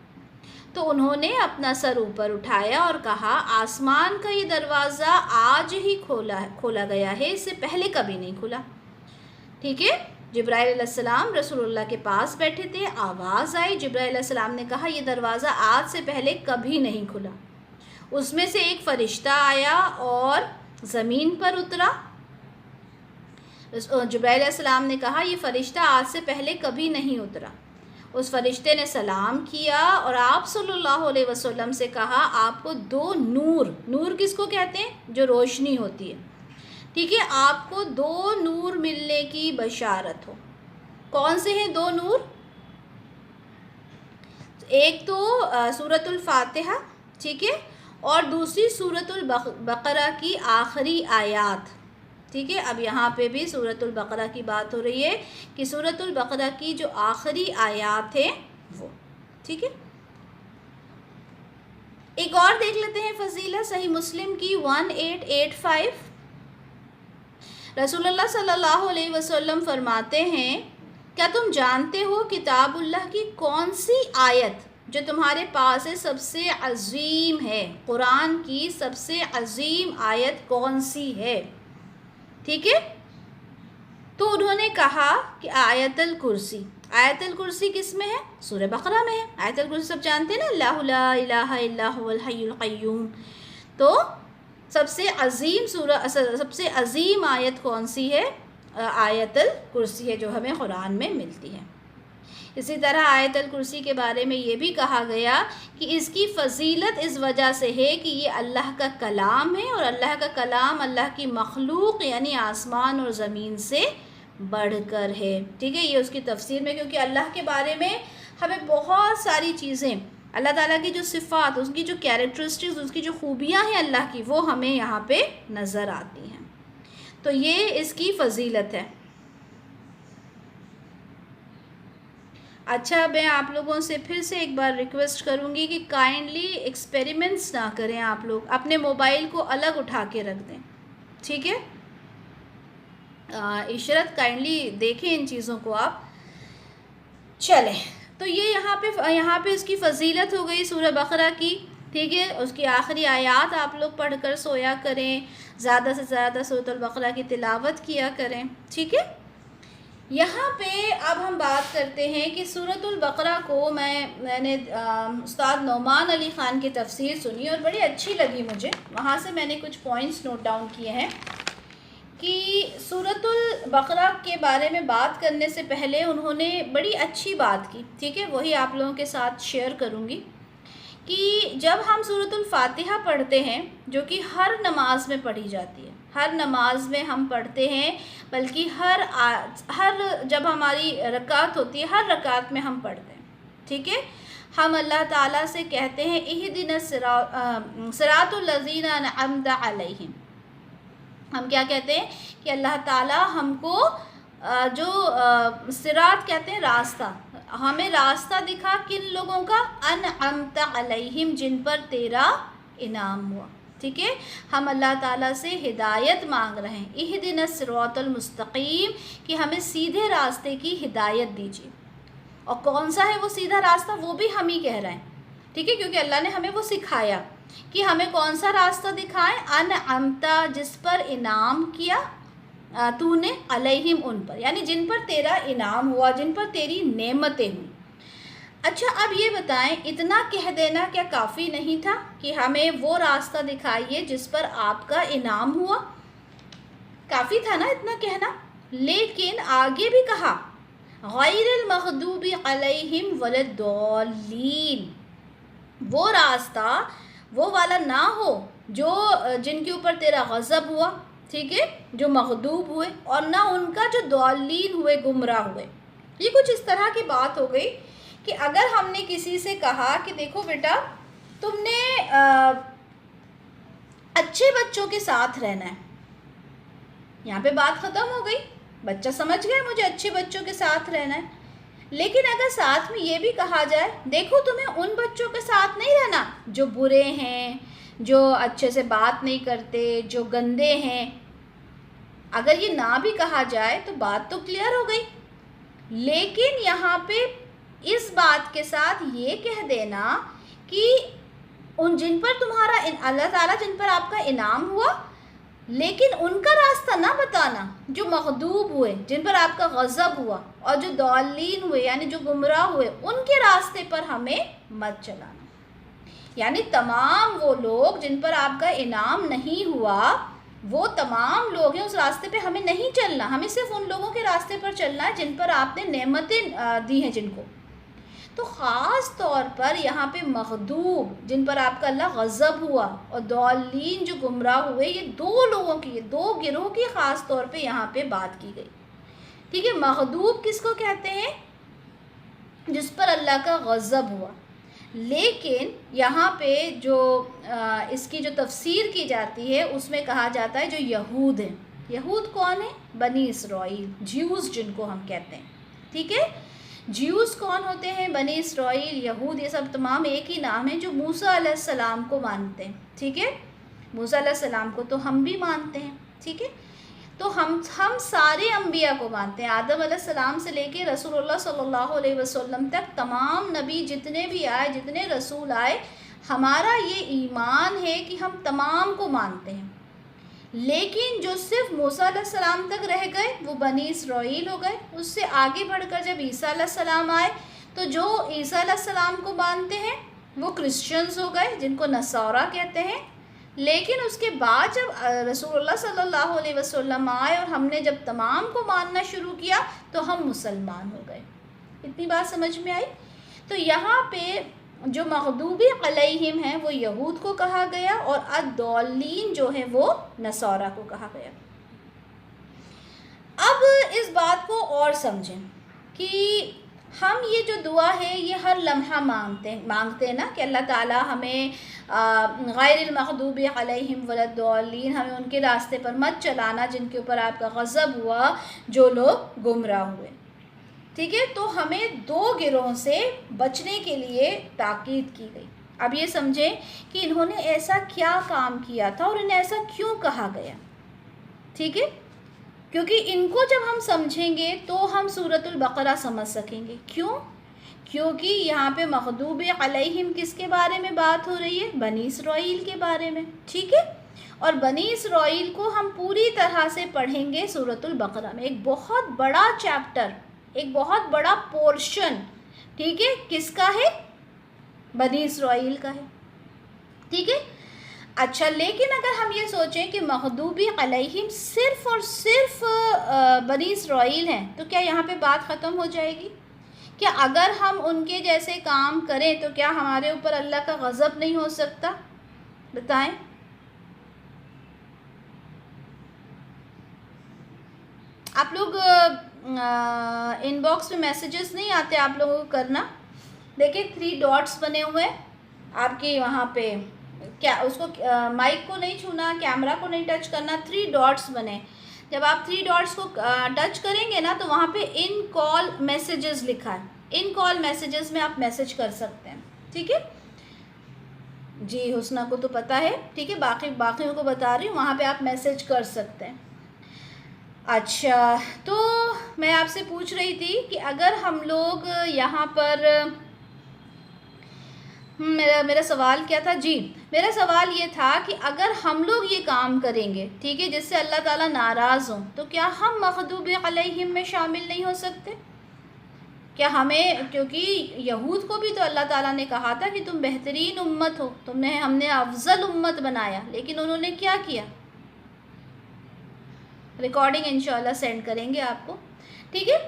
تو انہوں نے اپنا سر اوپر اٹھایا اور کہا، آسمان کا یہ دروازہ آج ہی کھولا گیا ہے، اس سے پہلے کبھی نہیں کھلا. ٹھیک ہے، جبرائیل علیہ السلام رسول اللہ کے پاس بیٹھے تھے، آواز آئی، جبرائیل علیہ السلام نے کہا یہ دروازہ آج سے پہلے کبھی نہیں کھلا. اس میں سے ایک فرشتہ آیا اور زمین پر اترا. جبرائیل علیہ السلام نے کہا یہ فرشتہ آج سے پہلے کبھی نہیں اترا. اس فرشتے نے سلام کیا اور آپ صلی اللہ علیہ وسلم سے کہا، آپ کو 2 نور کس کو کہتے ہیں؟ جو روشنی ہوتی ہے. ٹھیک ہے، آپ کو 2 نور ملنے کی بشارت ہو. کون سے ہیں 2 نور؟ ایک تو سورۃ الفاتحہ، ٹھیک ہے، اور دوسری سورۃ البقرہ کی آخری آیات. ٹھیک ہے، اب یہاں پہ بھی سورۃ البقرہ کی بات ہو رہی ہے کہ سورۃ البقرہ کی جو آخری آیات ہیں وہ. ٹھیک ہے، ایک اور دیکھ لیتے ہیں فضیلت صحیح مسلم کی 1885. رسول اللہ صلی اللہ علیہ وسلم فرماتے ہیں، کیا تم جانتے ہو کتاب اللہ کی کون سی آیت جو تمہارے پاس سب سے عظیم ہے؟ قرآن کی سب سے عظیم آیت کون سی ہے؟ ٹھیک ہے، تو انہوں نے کہا کہ آیت الکرسی. آیت الکرسی کس میں ہے؟ سورہ بقرہ میں ہے. آیت الکرسی سب جانتے ہیں نا، اللہ لا الہ الا هو الحی القیوم. تو سب سے عظیم آیت کون سی ہے؟ آیت الکرسی ہے جو ہمیں قرآن میں ملتی ہے. اسی طرح آیت الکرسی کے بارے میں یہ بھی کہا گیا کہ اس کی فضیلت اس وجہ سے ہے کہ یہ اللہ کا کلام ہے، اور اللہ کا کلام اللہ کی مخلوق یعنی آسمان اور زمین سے بڑھ کر ہے. ٹھیک ہے، یہ اس کی تفسیر میں، کیونکہ اللہ کے بارے میں ہمیں بہت ساری چیزیں، اللہ تعالیٰ کی جو صفات، اس کی جو کیریکٹرسٹکس، اس کی جو خوبیاں ہیں اللہ کی، وہ ہمیں یہاں پہ نظر آتی ہیں. تو یہ اس کی فضیلت ہے. اچھا، میں آپ لوگوں سے پھر سے ایک بار ریکویسٹ کروں گی کہ کائنڈلی ایکسپیریمنٹس نہ کریں، آپ لوگ اپنے موبائل کو الگ اٹھا کے رکھ دیں. ٹھیک ہے، عشرت کائنڈلی دیکھیں ان چیزوں کو آپ. چلیں، تو یہ یہاں پہ اس کی فضیلت ہو گئی سورہ بقرہ کی. ٹھیک ہے، اس کی آخری آیات آپ لوگ پڑھ کر سویا کریں، زیادہ سے زیادہ سورۃ البقرہ کی تلاوت کیا کریں. ٹھیک ہے، یہاں پہ اب ہم بات کرتے ہیں کہ سورۃ البقرہ کو میں نے استاد نعمان علی خان کی تفسیر سنی اور بڑی اچھی لگی مجھے. وہاں سے میں نے کچھ پوائنٹس نوٹ ڈاؤن کیے ہیں کہ سورۃ البقرہ کے بارے میں بات کرنے سے پہلے انہوں نے بڑی اچھی بات کی. ٹھیک ہے، وہی آپ لوگوں کے ساتھ شیئر کروں گی کہ جب ہم سورۃ الفاتحہ پڑھتے ہیں، جو کہ ہر نماز میں پڑھی جاتی ہے، ہر نماز میں ہم پڑھتے ہیں، بلکہ ہر جب ہماری رکعت ہوتی ہے، ہر رکعت میں ہم پڑھتے ہیں. ٹھیک ہے، ہم اللہ تعالیٰ سے کہتے ہیں اہدنا صراط الذین انعمت علیہم. ہم کیا کہتے ہیں کہ اللہ تعالیٰ ہم کو جو صراط کہتے ہیں راستہ، ہمیں راستہ دکھا کن لوگوں کا؟ انعمت علیہم، جن پر تیرا انعام ہوا. ٹھیک ہے، ہم اللہ تعالیٰ سے ہدایت مانگ رہے ہیں، اہدنا الصراط المستقیم، کہ ہمیں سیدھے راستے کی ہدایت دیجیے. اور کون سا ہے وہ سیدھا راستہ؟ وہ بھی ہم ہی کہہ رہے ہیں. ٹھیک ہے، کیونکہ اللہ نے ہمیں وہ سکھایا کہ ہمیں کون سا راستہ دکھائیں. انعمت، جس پر انعام کیا تو نے، علیہم، ان پر، یعنی جن پر تیرا انعام ہوا، جن پر تیری نعمتیں ہوئیں. اچھا، اب یہ بتائیں، اتنا کہہ دینا کیا کافی نہیں تھا کہ ہمیں وہ راستہ دکھائیے جس پر آپ کا انعام ہوا؟ کافی تھا نا اتنا کہنا. لیکن آگے بھی کہا غیر المغضوب علیہم ولا الضالین، وہ راستہ وہ والا نہ ہو جو جن کے اوپر تیرا غضب ہوا. ٹھیک ہے، جو مغضوب ہوئے، اور نہ ان کا جو ضالین ہوئے، گمراہ ہوئے. یہ کچھ اس طرح کی بات ہو گئی کہ اگر ہم نے کسی سے کہا کہ دیکھو بیٹا، تم نے اچھے بچوں کے ساتھ رہنا ہے، یہاں پہ بات ختم ہو گئی، بچہ سمجھ گیا مجھے اچھے بچوں کے ساتھ رہنا ہے. لیکن اگر ساتھ میں یہ بھی کہا جائے دیکھو تمہیں ان بچوں کے ساتھ نہیں رہنا جو برے ہیں، جو اچھے سے بات نہیں کرتے، جو گندے ہیں، اگر یہ نہ بھی کہا جائے تو بات تو کلیئر ہو گئی. لیکن یہاں پہ اس بات کے ساتھ یہ کہہ دینا کہ ان جن پر تمہارا اللہ تعالیٰ جن پر آپ کا انعام ہوا، لیکن ان کا راستہ نہ بتانا، جو مغضوب ہوئے، جن پر آپ کا غضب ہوا، اور جو ضالین ہوئے یعنی جو گمراہ ہوئے، ان کے راستے پر ہمیں مت چلانا. یعنی تمام وہ لوگ جن پر آپ کا انعام نہیں ہوا، وہ تمام لوگ ہیں، اس راستے پہ ہمیں نہیں چلنا. ہمیں صرف ان لوگوں کے راستے پر چلنا ہے جن پر آپ نے نعمتیں دی ہیں جن کو. تو خاص طور پر یہاں پہ مغضوب، جن پر آپ کا اللہ غضب ہوا، اور ضالین، جو گمراہ ہوئے، یہ دو لوگوں کی، دو گروہ کی خاص طور پہ یہاں پہ بات کی گئی. ٹھیک ہے، مغضوب کس کو کہتے ہیں؟ جس پر اللہ کا غضب ہوا. لیکن یہاں پہ جو اس کی جو تفسیر کی جاتی ہے اس میں کہا جاتا ہے جو یہود ہیں. یہود کون ہیں؟ بنی اسرائیل، جیوز جن کو ہم کہتے ہیں. ٹھیک ہے، جیوز کون ہوتے ہیں؟ بنی اسرائیل، یہود، یہ سب تمام ایک ہی نام ہے جو موسیٰ علیہ السلام کو مانتے ہیں. ٹھیک ہے، موسیٰ علیہ السلام کو تو ہم بھی مانتے ہیں. ٹھیک ہے، تو ہم سارے انبیاء کو مانتے ہیں، آدم علیہ السلام سے لے کے رسول اللہ صلی اللہ علیہ وسلم تک تمام نبی جتنے بھی آئے، جتنے رسول آئے، ہمارا یہ ایمان ہے کہ ہم تمام کو مانتے ہیں. لیکن جو صرف موسیٰ علیہ السلام تک رہ گئے وہ بنی اسرائیل ہو گئے. اس سے آگے بڑھ کر جب عیسیٰ علیہ السلام آئے تو جو عیسیٰ علیہ السلام کو مانتے ہیں وہ کرسچنز ہو گئے، جن کو نصارہ کہتے ہیں. لیکن اس کے بعد جب رسول اللہ صلی اللہ علیہ وسلم آئے اور ہم نے جب تمام کو ماننا شروع کیا تو ہم مسلمان ہو گئے. اتنی بات سمجھ میں آئی؟ تو یہاں پہ جو مغضوبی علیہم ہیں وہ یہود کو کہا گیا اور الضالین جو ہے وہ نصارہ کو کہا گیا۔ اب اس بات کو اور سمجھیں کہ ہم یہ جو دعا ہے یہ ہر لمحہ مانگتے ہیں نا کہ اللہ تعالیٰ ہمیں غیر المغضوب علیہم ولا الضالین، ہمیں ان کے راستے پر مت چلانا جن کے اوپر آپ کا غضب ہوا، جو لوگ گمراہ ہوئے، ٹھیک ہے؟ تو ہمیں دو گروہوں سے بچنے کے لیے تاکید کی گئی۔ اب یہ سمجھیں کہ انہوں نے ایسا کیا کام کیا تھا اور انہیں ایسا کیوں کہا گیا، ٹھیک ہے؟ کیونکہ ان کو جب ہم سمجھیں گے تو ہم سورۃ البقرہ سمجھ سکیں گے۔ کیوں؟ کیونکہ یہاں پہ مغضوب علیہم کس کے بارے میں بات ہو رہی ہے؟ بنی اسرائیل کے بارے میں، ٹھیک ہے؟ اور بنی اسرائیل کو ہم پوری طرح سے پڑھیں گے سورۃ البقرہ میں، ایک بہت بڑا چیپٹر، ایک بہت بڑا پورشن، ٹھیک ہے؟ کس کا ہے؟ بنی اسرائیل کا ہے، ٹھیک ہے؟ اچھا، لیکن اگر ہم یہ سوچیں کہ مغضوبی علیہم صرف اور صرف بنی اسرائیل ہیں تو کیا یہاں پہ بات ختم ہو جائے گی؟ کیا اگر ہم ان کے جیسے کام کریں تو کیا ہمارے اوپر اللہ کا غضب نہیں ہو سکتا؟ بتائیں۔ آپ لوگ ان باکس میں میسیجز نہیں آتے آپ لوگوں کو کرنا؟ دیکھیں 3 ڈاٹس بنے ہوئے آپ کے وہاں پہ، کیا اس کو مائک کو نہیں چھونا، کیمرہ کو نہیں ٹچ کرنا، 3 ڈاٹس بنے۔ جب آپ 3 ڈاٹس کو ٹچ کریں گے نا تو وہاں پہ ان کال میسیجز لکھا ہے، ان کال میسیجز میں آپ میسیج کر سکتے ہیں، ٹھیک ہے؟ جی حسنہ کو تو پتہ ہے، ٹھیک ہے؟ باقیوں کو بتا رہی ہوں، وہاں پہ آپ میسیج کر سکتے ہیں۔ اچھا، تو میں آپ سے پوچھ رہی تھی کہ اگر ہم لوگ یہاں پر میرا سوال کیا تھا؟ جی میرا سوال یہ تھا کہ اگر ہم لوگ یہ کام کریں گے، ٹھیک ہے، جس سے اللہ تعالیٰ ناراض ہوں، تو کیا ہم مغضوب علیہم میں شامل نہیں ہو سکتے؟ کیا ہمیں، کیونکہ یہود کو بھی تو اللہ تعالیٰ نے کہا تھا کہ تم بہترین امت ہو، ہم نے افضل امت بنایا، لیکن انہوں نے کیا کیا؟ ریکارڈنگ انشاءاللہ سینڈ کریں گے آپ کو، ٹھیک ہے؟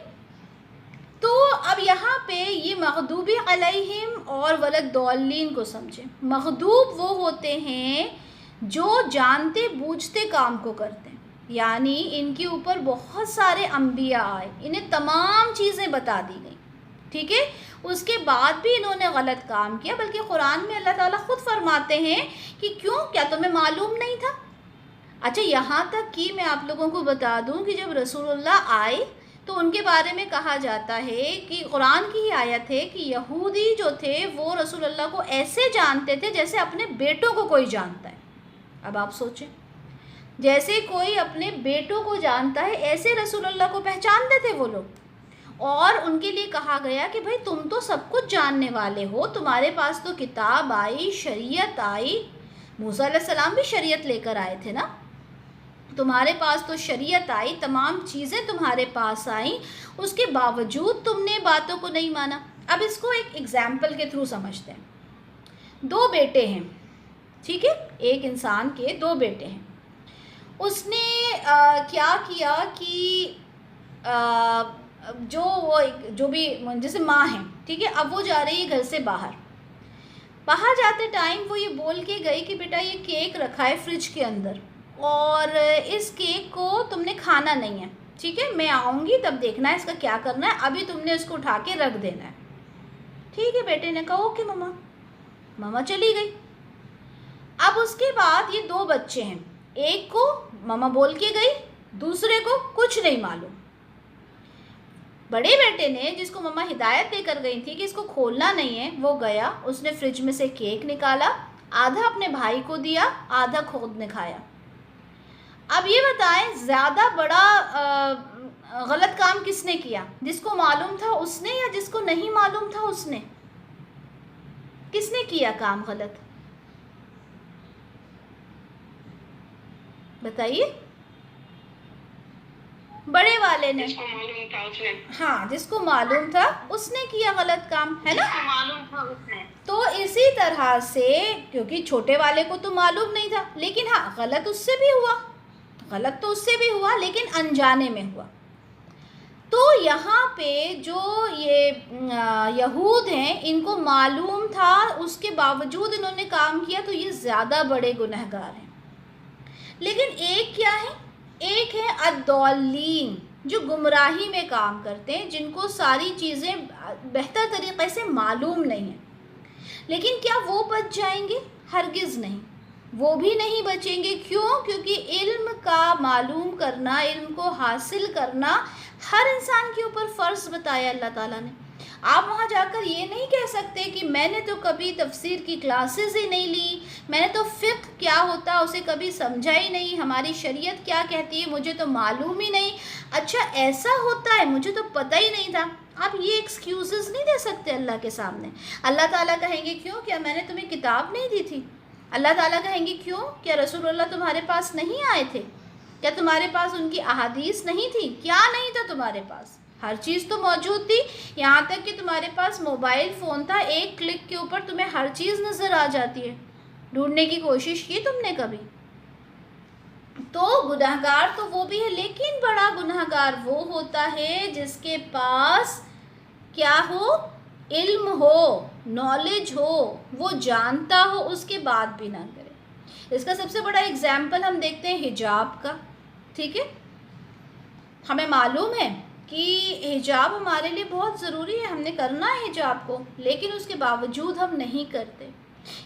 تو اب یہاں پہ یہ مغضوب علیہم اور ولدضالین کو سمجھیں۔ مغضوب وہ ہوتے ہیں جو جانتے بوجھتے کام کو کرتے ہیں، یعنی ان کے اوپر بہت سارے انبیاء آئے، انہیں تمام چیزیں بتا دی گئیں، ٹھیک ہے؟ اس کے بعد بھی انہوں نے غلط کام کیا، بلکہ قرآن میں اللہ تعالیٰ خود فرماتے ہیں کہ کیوں، کیا تمہیں معلوم نہیں تھا؟ اچھا، یہاں تک کہ میں آپ لوگوں کو بتا دوں کہ جب رسول اللہ آئے تو ان کے بارے میں کہا جاتا ہے کہ قرآن کی ہی آیت ہے کہ یہودی جو تھے وہ رسول اللہ کو ایسے جانتے تھے جیسے اپنے بیٹوں کو کوئی جانتا ہے۔ اب آپ سوچیں، جیسے کوئی اپنے بیٹوں کو جانتا ہے ایسے رسول اللہ کو پہچانتے تھے وہ لوگ، اور ان کے لیے کہا گیا کہ بھائی تم تو سب کچھ جاننے والے ہو، تمہارے پاس تو کتاب آئی، شریعت آئی، موسیٰ علیہ السلام بھی شریعت لے کر آئے تھے نا، تمہارے پاس تو شریعت آئی، تمام چیزیں تمہارے پاس آئیں، اس کے باوجود تم نے باتوں کو نہیں مانا۔ اب اس کو ایک ایگزامپل کے تھرو سمجھتے ہیں۔ 2 بیٹے ہیں، ٹھیک ہے؟ ایک انسان کے 2 بیٹے ہیں۔ اس نے کیا کیا کہ جو بھی جیسے ماں ہیں، ٹھیک ہے، اب وہ جا رہی ہے گھر سے باہر جاتے ٹائم وہ یہ بول کے گئی کہ بیٹا یہ کیک رکھا ہے فریج کے اندر، اور اس کیک کو تم نے کھانا نہیں ہے، ٹھیک ہے؟ میں آؤں گی تب دیکھنا ہے اس کا کیا کرنا ہے، ابھی تم نے اس کو اٹھا کے رکھ دینا ہے، ٹھیک ہے؟ بیٹے نے کہا اوکے ماما چلی گئی۔ اب اس کے بعد یہ 2 بچے ہیں، ایک کو ماما بول کے گئی، دوسرے کو کچھ نہیں معلوم۔ بڑے بیٹے نے، جس کو ماما ہدایت دے کر گئی تھی کہ اس کو کھولنا نہیں ہے، وہ گیا، اس نے فریج میں سے کیک نکالا، آدھا اپنے بھائی کو دیا، آدھا خود نے کھایا۔ اب یہ بتائیں زیادہ بڑا غلط کام کس نے کیا؟ جس کو معلوم تھا اس نے یا جس کو نہیں معلوم تھا اس نے؟ کس نے کیا کام غلط؟ بتائیے۔ بڑے والے نے، جس کو معلوم تھا اس نے، ہاں جس کو معلوم تھا اس نے کیا غلط کام، ہے نا؟ جس کو معلوم تھا اس نے۔ تو اسی طرح سے، کیونکہ چھوٹے والے کو تو معلوم نہیں تھا، لیکن ہاں غلط اس سے بھی ہوا، غلط تو اس سے بھی ہوا لیکن انجانے میں ہوا۔ تو یہاں پہ جو یہ یہود ہیں ان کو معلوم تھا، اس کے باوجود انہوں نے کام کیا، تو یہ زیادہ بڑے گنہگار ہیں۔ لیکن ایک کیا ہے؟ ایک ہے الضالین، جو گمراہی میں کام کرتے ہیں، جن کو ساری چیزیں بہتر طریقے سے معلوم نہیں ہیں۔ لیکن کیا وہ بچ جائیں گے؟ ہرگز نہیں، وہ بھی نہیں بچیں گے۔ کیوں؟ کیونکہ علم کا معلوم کرنا، علم کو حاصل کرنا ہر انسان کے اوپر فرض بتایا اللہ تعالیٰ نے۔ آپ وہاں جا کر یہ نہیں کہہ سکتے کہ میں نے تو کبھی تفسیر کی کلاسز ہی نہیں لی، میں نے تو فقہ کیا ہوتا ہے اسے کبھی سمجھا ہی نہیں، ہماری شریعت کیا کہتی ہے مجھے تو معلوم ہی نہیں، اچھا ایسا ہوتا ہے مجھے تو پتہ ہی نہیں تھا۔ آپ یہ ایکسکیوزز نہیں دے سکتے اللہ کے سامنے۔ اللہ تعالیٰ کہیں گے کیوں؟ کیا میں نے تمہیں کتاب نہیں دی تھی؟ اللہ تعالیٰ کہیں گے کیوں؟ کیا رسول اللہ تمہارے پاس نہیں آئے تھے؟ کیا تمہارے پاس ان کی احادیث نہیں تھی؟ کیا نہیں تھا تمہارے پاس؟ ہر چیز تو موجود تھی، یہاں تک کہ تمہارے پاس موبائل فون تھا، ایک کلک کے اوپر تمہیں ہر چیز نظر آ جاتی ہے۔ ڈھونڈنے کی کوشش کی تم نے کبھی؟ تو گنہگار تو وہ بھی ہے، لیکن بڑا گنہگار وہ ہوتا ہے جس کے پاس کیا ہو؟ علم ہو، نالج ہو، وہ جانتا ہو، اس کے بعد بھی نہ کرے۔ اس کا سب سے بڑا اگزامپل ہم دیکھتے ہیں حجاب کا، ٹھیک ہے؟ ہمیں معلوم ہے کہ حجاب ہمارے لیے بہت ضروری ہے، ہم نے کرنا ہے حجاب کو، لیکن اس کے باوجود ہم نہیں کرتے۔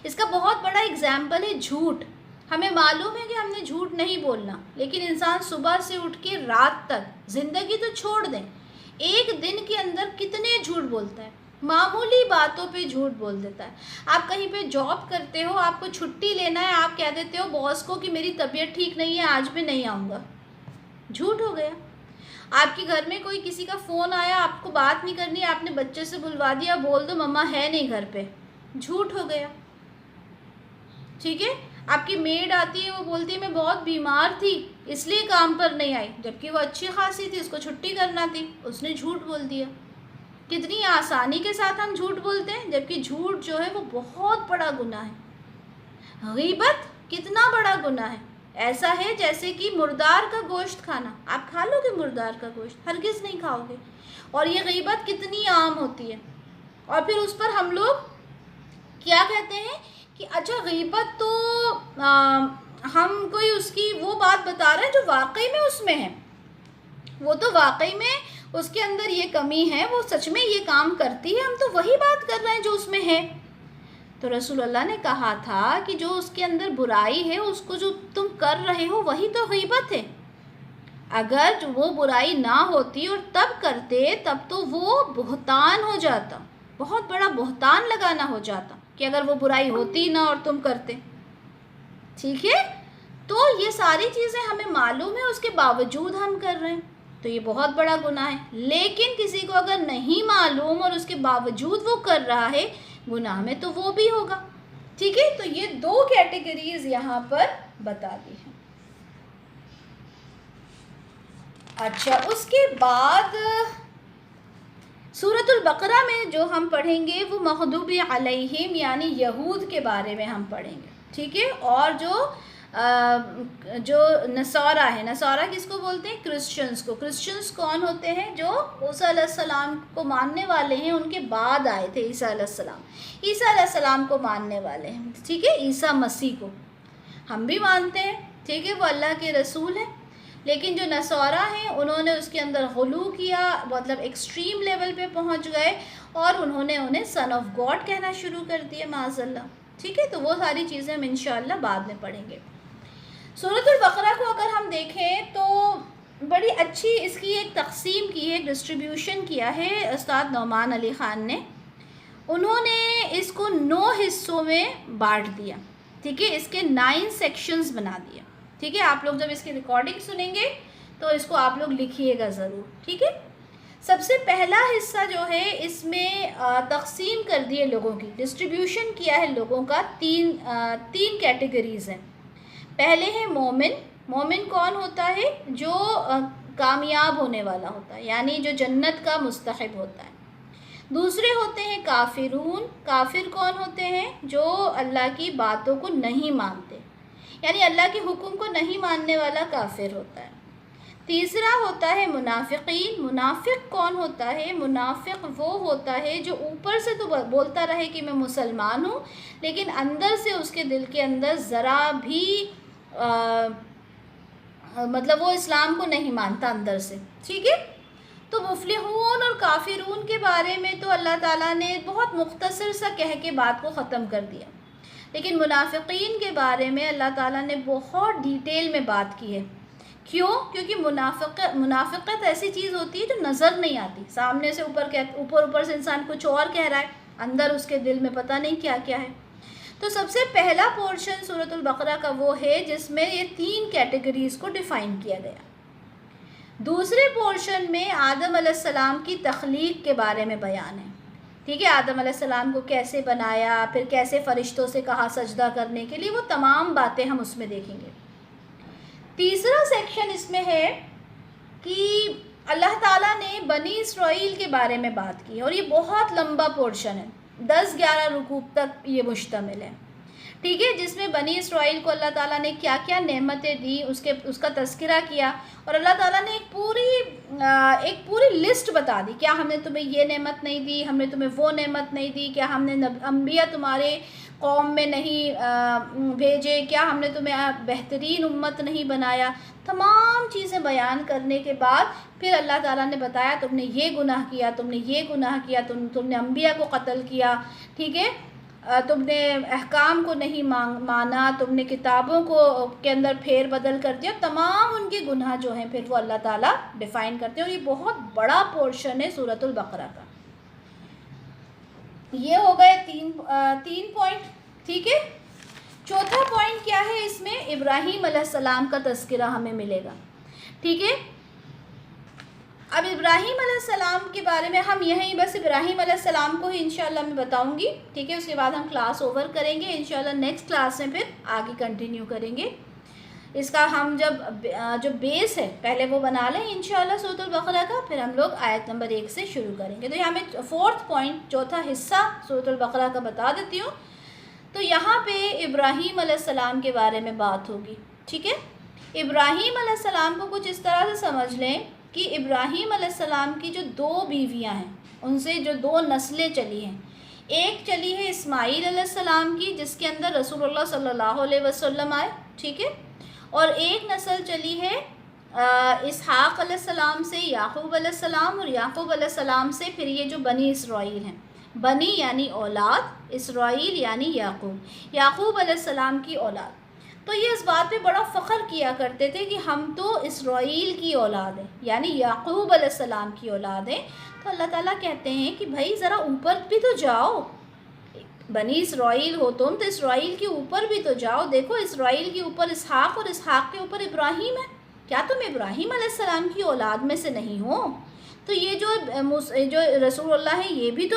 اس کا بہت بڑا اگزامپل ہے جھوٹ۔ ہمیں معلوم ہے کہ ہم نے جھوٹ نہیں بولنا، لیکن انسان صبح سے اٹھ کے رات تک، زندگی تو چھوڑ دیں، ایک دن کے اندر کتنے جھوٹ بولتا ہے، معمولی باتوں پہ جھوٹ بول دیتا ہے۔ آپ کہیں پہ جاب کرتے ہو، آپ کو چھٹی لینا ہے، آپ کہہ دیتے ہو باس کو کہ میری طبیعت ٹھیک نہیں ہے، آج میں نہیں آؤں گا، جھوٹ ہو گیا۔ آپ کے گھر میں کوئی کسی کا فون آیا، آپ کو بات نہیں کرنی، آپ نے بچے سے بلوا دیا، بول دو مما ہے نہیں گھر پہ، جھوٹ ہو گیا، ٹھیک ہے؟ آپ کی میڈ آتی ہے، وہ بولتی ہے میں بہت بیمار تھی اس لیے کام پر نہیں آئی، جبکہ وہ اچھی خاصی تھی، اس کو چھٹی کرنا تھی، اس نے جھوٹ بول دیا۔ کتنی آسانی کے ساتھ ہم جھوٹ بولتے ہیں، جبکہ جھوٹ جو ہے وہ بہت بڑا گناہ ہے۔ غیبت کتنا بڑا گناہ ہے، ایسا ہے جیسے کہ مردار کا گوشت کھانا۔ آپ کھا لو گے مردار کا گوشت؟ ہرگز نہیں کھاؤ گے۔ اور یہ غیبت کتنی عام ہوتی ہے، اور پھر اس پر ہم لوگ کیا کہتے ہیں کہ اچھا غیبت تو ہم کوئی اس کی وہ بات بتا رہے ہیں جو واقعی میں اس میں ہے، وہ تو واقعی میں اس کے اندر یہ کمی ہے، وہ سچ میں یہ کام کرتی ہے، ہم تو وہی بات کر رہے ہیں جو اس میں ہے۔ تو رسول اللہ نے کہا تھا کہ جو اس کے اندر برائی ہے، اس کو جو تم کر رہے ہو وہی تو غیبت ہے۔ اگر جو وہ برائی نہ ہوتی اور تب کرتے، تب تو وہ بہتان ہو جاتا، بہت بڑا بہتان لگانا ہو جاتا کہ اگر وہ برائی ہوتی نہ اور تم کرتے، ٹھیک ہے؟ تو یہ ساری چیزیں ہمیں معلوم ہے، اس کے باوجود ہم کر رہے ہیں، تو یہ بہت بڑا گناہ ہے۔ لیکن کسی کو اگر نہیں معلوم اور اس کے باوجود وہ کر رہا ہے، گناہ میں تو وہ بھی ہوگا، ٹھیک ہے؟ تو یہ دو کیٹیگریز یہاں پر بتا دی ہیں۔ اچھا، اس کے بعد سورۃ البقرہ میں جو ہم پڑھیں گے وہ مغضوب علیہم یعنی یہود کے بارے میں ہم پڑھیں گے، ٹھیک ہے؟ اور جو نصارہ ہے، نصارہ کس کو بولتے ہیں؟ کرسچنز کو۔ کرسچنز کون ہوتے ہیں؟ جو عیسیٰ علیہ السلام کو ماننے والے ہیں، ان کے بعد آئے تھے عیسیٰ علیہ السلام، عیسیٰ علیہ السلام کو ماننے والے ہیں، ٹھیک ہے؟ عیسیٰ مسیح کو ہم بھی مانتے ہیں، ٹھیک ہے؟ وہ اللہ کے رسول ہیں۔ لیکن جو نصارہ ہیں انہوں نے اس کے اندر غلو کیا، مطلب ایکسٹریم لیول پہ پہنچ گئے، اور انہوں نے انہیں سن آف گاڈ کہنا شروع کر دیا، معاذ اللہ، ٹھیک ہے؟ تو وہ ساری چیزیں ہم انشاءاللہ بعد میں پڑھیں گے۔ سورۃ البقرہ کو اگر ہم دیکھیں تو بڑی اچھی اس کی ایک تقسیم کی ہے، ڈسٹریبیوشن کیا ہے استاد نعمان علی خان نے۔ انہوں نے اس کو 9 حصوں میں بانٹ دیا، ٹھیک ہے؟ اس کے 9 سیکشنز بنا دیا، ٹھیک ہے؟ آپ لوگ جب اس کی ریکارڈنگ سنیں گے تو اس کو آپ لوگ لکھیے گا ضرور، ٹھیک ہے؟ سب سے پہلا حصہ جو ہے اس میں تقسیم کر دیے لوگوں کی، ڈسٹریبیوشن کیا ہے لوگوں کا، تین کیٹیگریز ہیں۔ پہلے ہے مومن۔ مومن کون ہوتا ہے؟ جو کامیاب ہونے والا ہوتا ہے، یعنی جو جنت کا مستحق ہوتا ہے۔ دوسرے ہوتے ہیں کافرون۔ کافر کون ہوتے ہیں؟ جو اللہ کی باتوں کو نہیں مانتے، یعنی اللہ کے حکم کو نہیں ماننے والا کافر ہوتا ہے۔ تیسرا ہوتا ہے منافقین. منافق کون ہوتا ہے؟ منافق وہ ہوتا ہے جو اوپر سے تو بولتا رہے کہ میں مسلمان ہوں، لیکن اندر سے اس کے دل کے اندر ذرا بھی مطلب وہ اسلام کو نہیں مانتا اندر سے. ٹھیک ہے. تو مفلحون اور کافرون کے بارے میں تو اللہ تعالیٰ نے بہت مختصر سا کہہ کے بات کو ختم کر دیا، لیکن منافقین کے بارے میں اللہ تعالیٰ نے بہت ڈیٹیل میں بات کی ہے. کیوں؟ کیونکہ منافقت ایسی چیز ہوتی ہے جو نظر نہیں آتی. سامنے سے اوپر سے انسان کچھ اور کہہ رہا ہے، اندر اس کے دل میں پتہ نہیں کیا کیا ہے. تو سب سے پہلا پورشن سورۃ البقرہ کا وہ ہے جس میں یہ 3 کیٹیگریز کو ڈیفائن کیا گیا. دوسرے پورشن میں آدم علیہ السلام کی تخلیق کے بارے میں بیان ہے. ٹھیک ہے. آدم علیہ السلام کو کیسے بنایا، پھر کیسے فرشتوں سے کہا سجدہ کرنے کے لیے، وہ تمام باتیں ہم اس میں دیکھیں گے. تیسرا سیکشن اس میں ہے کہ اللہ تعالیٰ نے بنی اسرائیل کے بارے میں بات کی، اور یہ بہت لمبا پورشن ہے، 10-11 رکوع تک یہ مشتمل ہے. ٹھیک ہے. جس میں بنی اسرائیل کو اللہ تعالیٰ نے کیا کیا نعمتیں دی اس کا تذکرہ کیا، اور اللہ تعالیٰ نے ایک پوری لسٹ بتا دی. کیا ہم نے تمہیں یہ نعمت نہیں دی، ہم نے تمہیں وہ نعمت نہیں دی، کیا ہم نے انبیاء تمہارے قوم میں نہیں بھیجے، کیا ہم نے تمہیں بہترین امت نہیں بنایا. تمام چیزیں بیان کرنے کے بعد پھر اللہ تعالیٰ نے بتایا تم نے یہ گناہ کیا، تم نے یہ گناہ کیا، تم نے انبیاء کو قتل کیا. ٹھیک ہے. تم نے احکام کو نہیں مانا، تم نے کتابوں کے اندر پھیر بدل کر دیا. تمام ان کے گناہ جو ہیں پھر وہ اللہ تعالیٰ ڈیفائن کرتے ہیں، اور یہ بہت بڑا پورشن ہے سورۃ البقرہ کا. یہ ہو گئے 3 پوائنٹ. ٹھیک ہے. چوتھا پوائنٹ کیا ہے؟ اس میں ابراہیم علیہ السلام کا تذکرہ ہمیں ملے گا. ٹھیک ہے. اب ابراہیم علیہ السلام کے بارے میں ہم یہیں بس ابراہیم علیہ السلام کو ہی انشاءاللہ میں بتاؤں گی. ٹھیک ہے. اس کے بعد ہم کلاس اوور کریں گے انشاءاللہ. نیکسٹ کلاس میں پھر آگے کنٹینیو کریں گے. اس کا ہم جو بیس ہے پہلے وہ بنا لیں انشاءاللہ سورۃ البقرہ کا، پھر ہم لوگ آیت نمبر 1 سے شروع کریں گے. تو یہاں میں 4تھ پوائنٹ، چوتھا حصہ سورۃ البقرہ کا بتا دیتی ہوں. تو یہاں پہ ابراہیم علیہ السلام کے بارے میں بات ہوگی. ٹھیک ہے. ابراہیم علیہ السلام کو کچھ اس طرح سے سمجھ لیں کہ ابراہیم علیہ السلام کی جو 2 بیویاں ہیں، ان سے جو 2 نسلیں چلی ہیں. ایک چلی ہے اسماعیل علیہ السلام کی، جس کے اندر رسول اللہ صلی اللہ علیہ وسلم آئے. ٹھیک ہے. اور ایک نسل چلی ہے اسحاق علیہ السلام سے، یعقوب علیہ السلام، اور یعقوب علیہ السلام سے پھر یہ جو بنی اسرائیل ہیں. بنی یعنی اولاد، اسرائیل یعنی یعقوب علیہ السلام کی اولاد. تو یہ اس بات پہ بڑا فخر کیا کرتے تھے کہ ہم تو اسرائیل کی اولاد ہیں، یعنی یعقوب علیہ السلام کی اولاد ہیں. تو اللہ تعالیٰ کہتے ہیں کہ بھائی ذرا اوپر بھی تو جاؤ، بنی اسرائیل ہو تم تو اسرائیل کے اوپر بھی تو جاؤ. دیکھو اسرائیل کے اوپر اسحاق اور اسحاق کے اوپر ابراہیم ہے. کیا تم ابراہیم علیہ السلام کی اولاد میں سے نہیں ہو؟ تو یہ جو رسول اللہ ہیں یہ بھی تو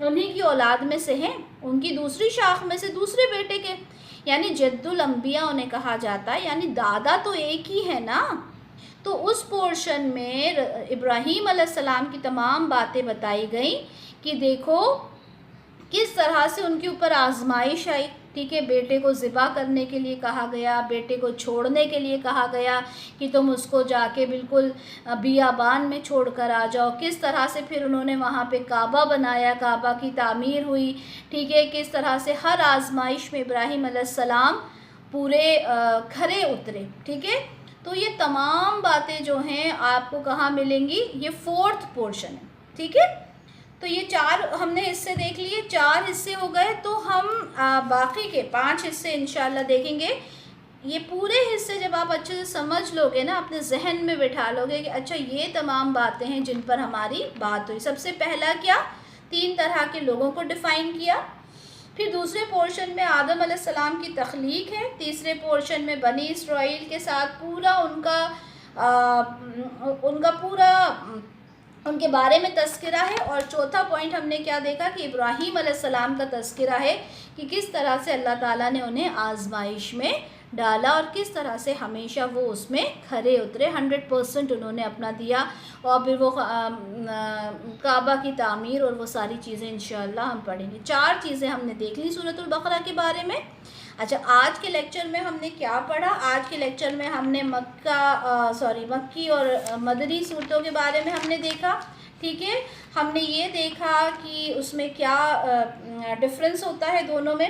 انہی کی اولاد میں سے ہیں، ان کی دوسری شاخ میں سے دوسرے بیٹے کے، یعنی جد الانبیاء انہیں کہا جاتا ہے، یعنی دادا تو ایک ہی ہے نا. تو اس پورشن میں ابراہیم علیہ السلام کی تمام باتیں بتائی گئیں کہ دیکھو کس طرح سے ان کے اوپر آزمائش آئی. ٹھیک ہے. بیٹے کو ذبح کرنے کے لیے کہا گیا، بیٹے کو چھوڑنے کے لیے کہا گیا کہ تم اس کو جا کے بالکل بیابان میں چھوڑ کر آ جاؤ. کس طرح سے پھر انہوں نے وہاں پہ کعبہ بنایا، کعبہ کی تعمیر ہوئی. ٹھیک ہے. کس طرح سے ہر آزمائش میں ابراہیم علیہ السلام پورے کھرے اترے. ٹھیک ہے. تو یہ تمام باتیں جو ہیں آپ کو کہاں ملیں گی؟ یہ 4تھ پورشن ہے. ٹھیک ہے. تو یہ 4 ہم نے حصے دیکھ لیے، 4 حصے ہو گئے. تو ہم باقی کے 5 حصے انشاءاللہ دیکھیں گے. یہ پورے حصے جب آپ اچھے سے سمجھ لو گے نا، اپنے ذہن میں بٹھا لو گے کہ اچھا یہ تمام باتیں ہیں جن پر ہماری بات ہوئی. سب سے پہلا کیا؟ 3 طرح کے لوگوں کو ڈیفائن کیا. پھر دوسرے پورشن میں آدم علیہ السلام کی تخلیق ہے. تیسرے پورشن میں بنی اسرائیل کے ساتھ پورا ان کے بارے میں تذکرہ ہے. اور چوتھا پوائنٹ ہم نے کیا دیکھا کہ ابراہیم علیہ السلام کا تذکرہ ہے کہ کس طرح سے اللہ تعالیٰ نے انہیں آزمائش میں ڈالا اور کس طرح سے ہمیشہ وہ اس میں کھرے اترے، 100% انہوں نے اپنا دیا. اور پھر وہ کعبہ کی تعمیر اور وہ ساری چیزیں انشاءاللہ ہم پڑھیں گے. 4 چیزیں ہم نے دیکھ لی سورۃ البقرہ کے بارے میں. اچھا، آج کے لیکچر میں ہم نے کیا پڑھا؟ آج کے لیکچر میں ہم نے مکی اور مدنی صورتوں کے بارے میں ہم نے دیکھا، ٹھیک ہے. ہم نے یہ دیکھا کہ اس میں کیا ڈفرنس ہوتا ہے دونوں میں،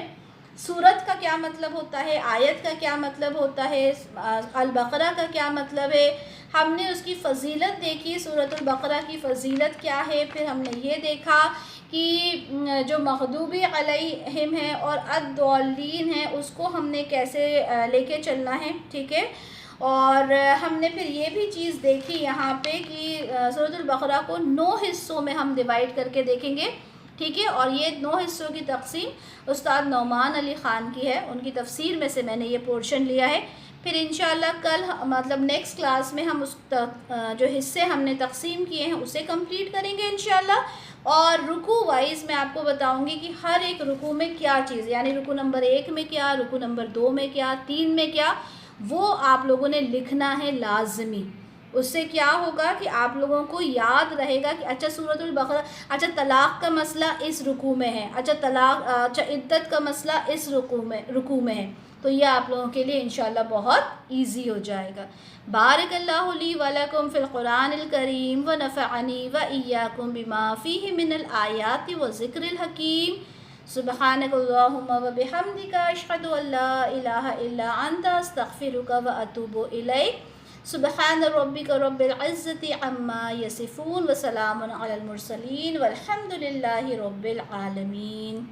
سورت کا کیا مطلب ہوتا ہے، آیت کا کیا مطلب ہوتا ہے، البقرہ کا کیا مطلب ہے. ہم نے اس کی فضیلت دیکھی، سورۃ البقرہ کی فضیلت کیا ہے. پھر ہم نے یہ دیکھا کہ جو مغضوب علیہم ہیں اور الضالین ہیں اس کو ہم نے کیسے لے کے چلنا ہے، ٹھیک ہے. اور ہم نے پھر یہ بھی چیز دیکھی یہاں پہ کہ سورۃ البقرہ کو 9 حصوں میں ہم ڈیوائڈ کر کے دیکھیں گے، ٹھیک ہے. اور یہ 9 حصوں کی تقسیم استاد نعمان علی خان کی ہے، ان کی تفسیر میں سے میں نے یہ پورشن لیا ہے. پھر انشاءاللہ کل مطلب نیکسٹ کلاس میں ہم اس جو حصے ہم نے تقسیم کیے ہیں اسے کمپلیٹ کریں گے انشاءاللہ. اور رکوع وائز میں آپ کو بتاؤں گی کہ ہر ایک رکوع میں کیا چیز، یعنی رکوع نمبر 1 میں کیا، رکوع نمبر 2 میں کیا، 3 میں کیا، وہ آپ لوگوں نے لکھنا ہے لازمی. اس سے کیا ہوگا کہ آپ لوگوں کو یاد رہے گا کہ اچھا سورۃ البقرہ، اچھا طلاق کا مسئلہ اس رکوع میں ہے، اچھا عدت کا مسئلہ اس رکوع میں ہے. تو یہ آپ لوگوں کے لیے انشاءاللہ بہت ایزی ہو جائے گا. بارک اللہ لی ولکم فی القرآن الکریم ونفعنی وإیاکم بما فیہ من الآیات والذکر الحکیم. سبحانک اللہم وبحمدک اشہد ان لا الہ الا انت استغفرک واتوب الیک. سبحان ربک رب العزت عما یصفون وسلام علی المرسلین والحمد للہ رب العالمین.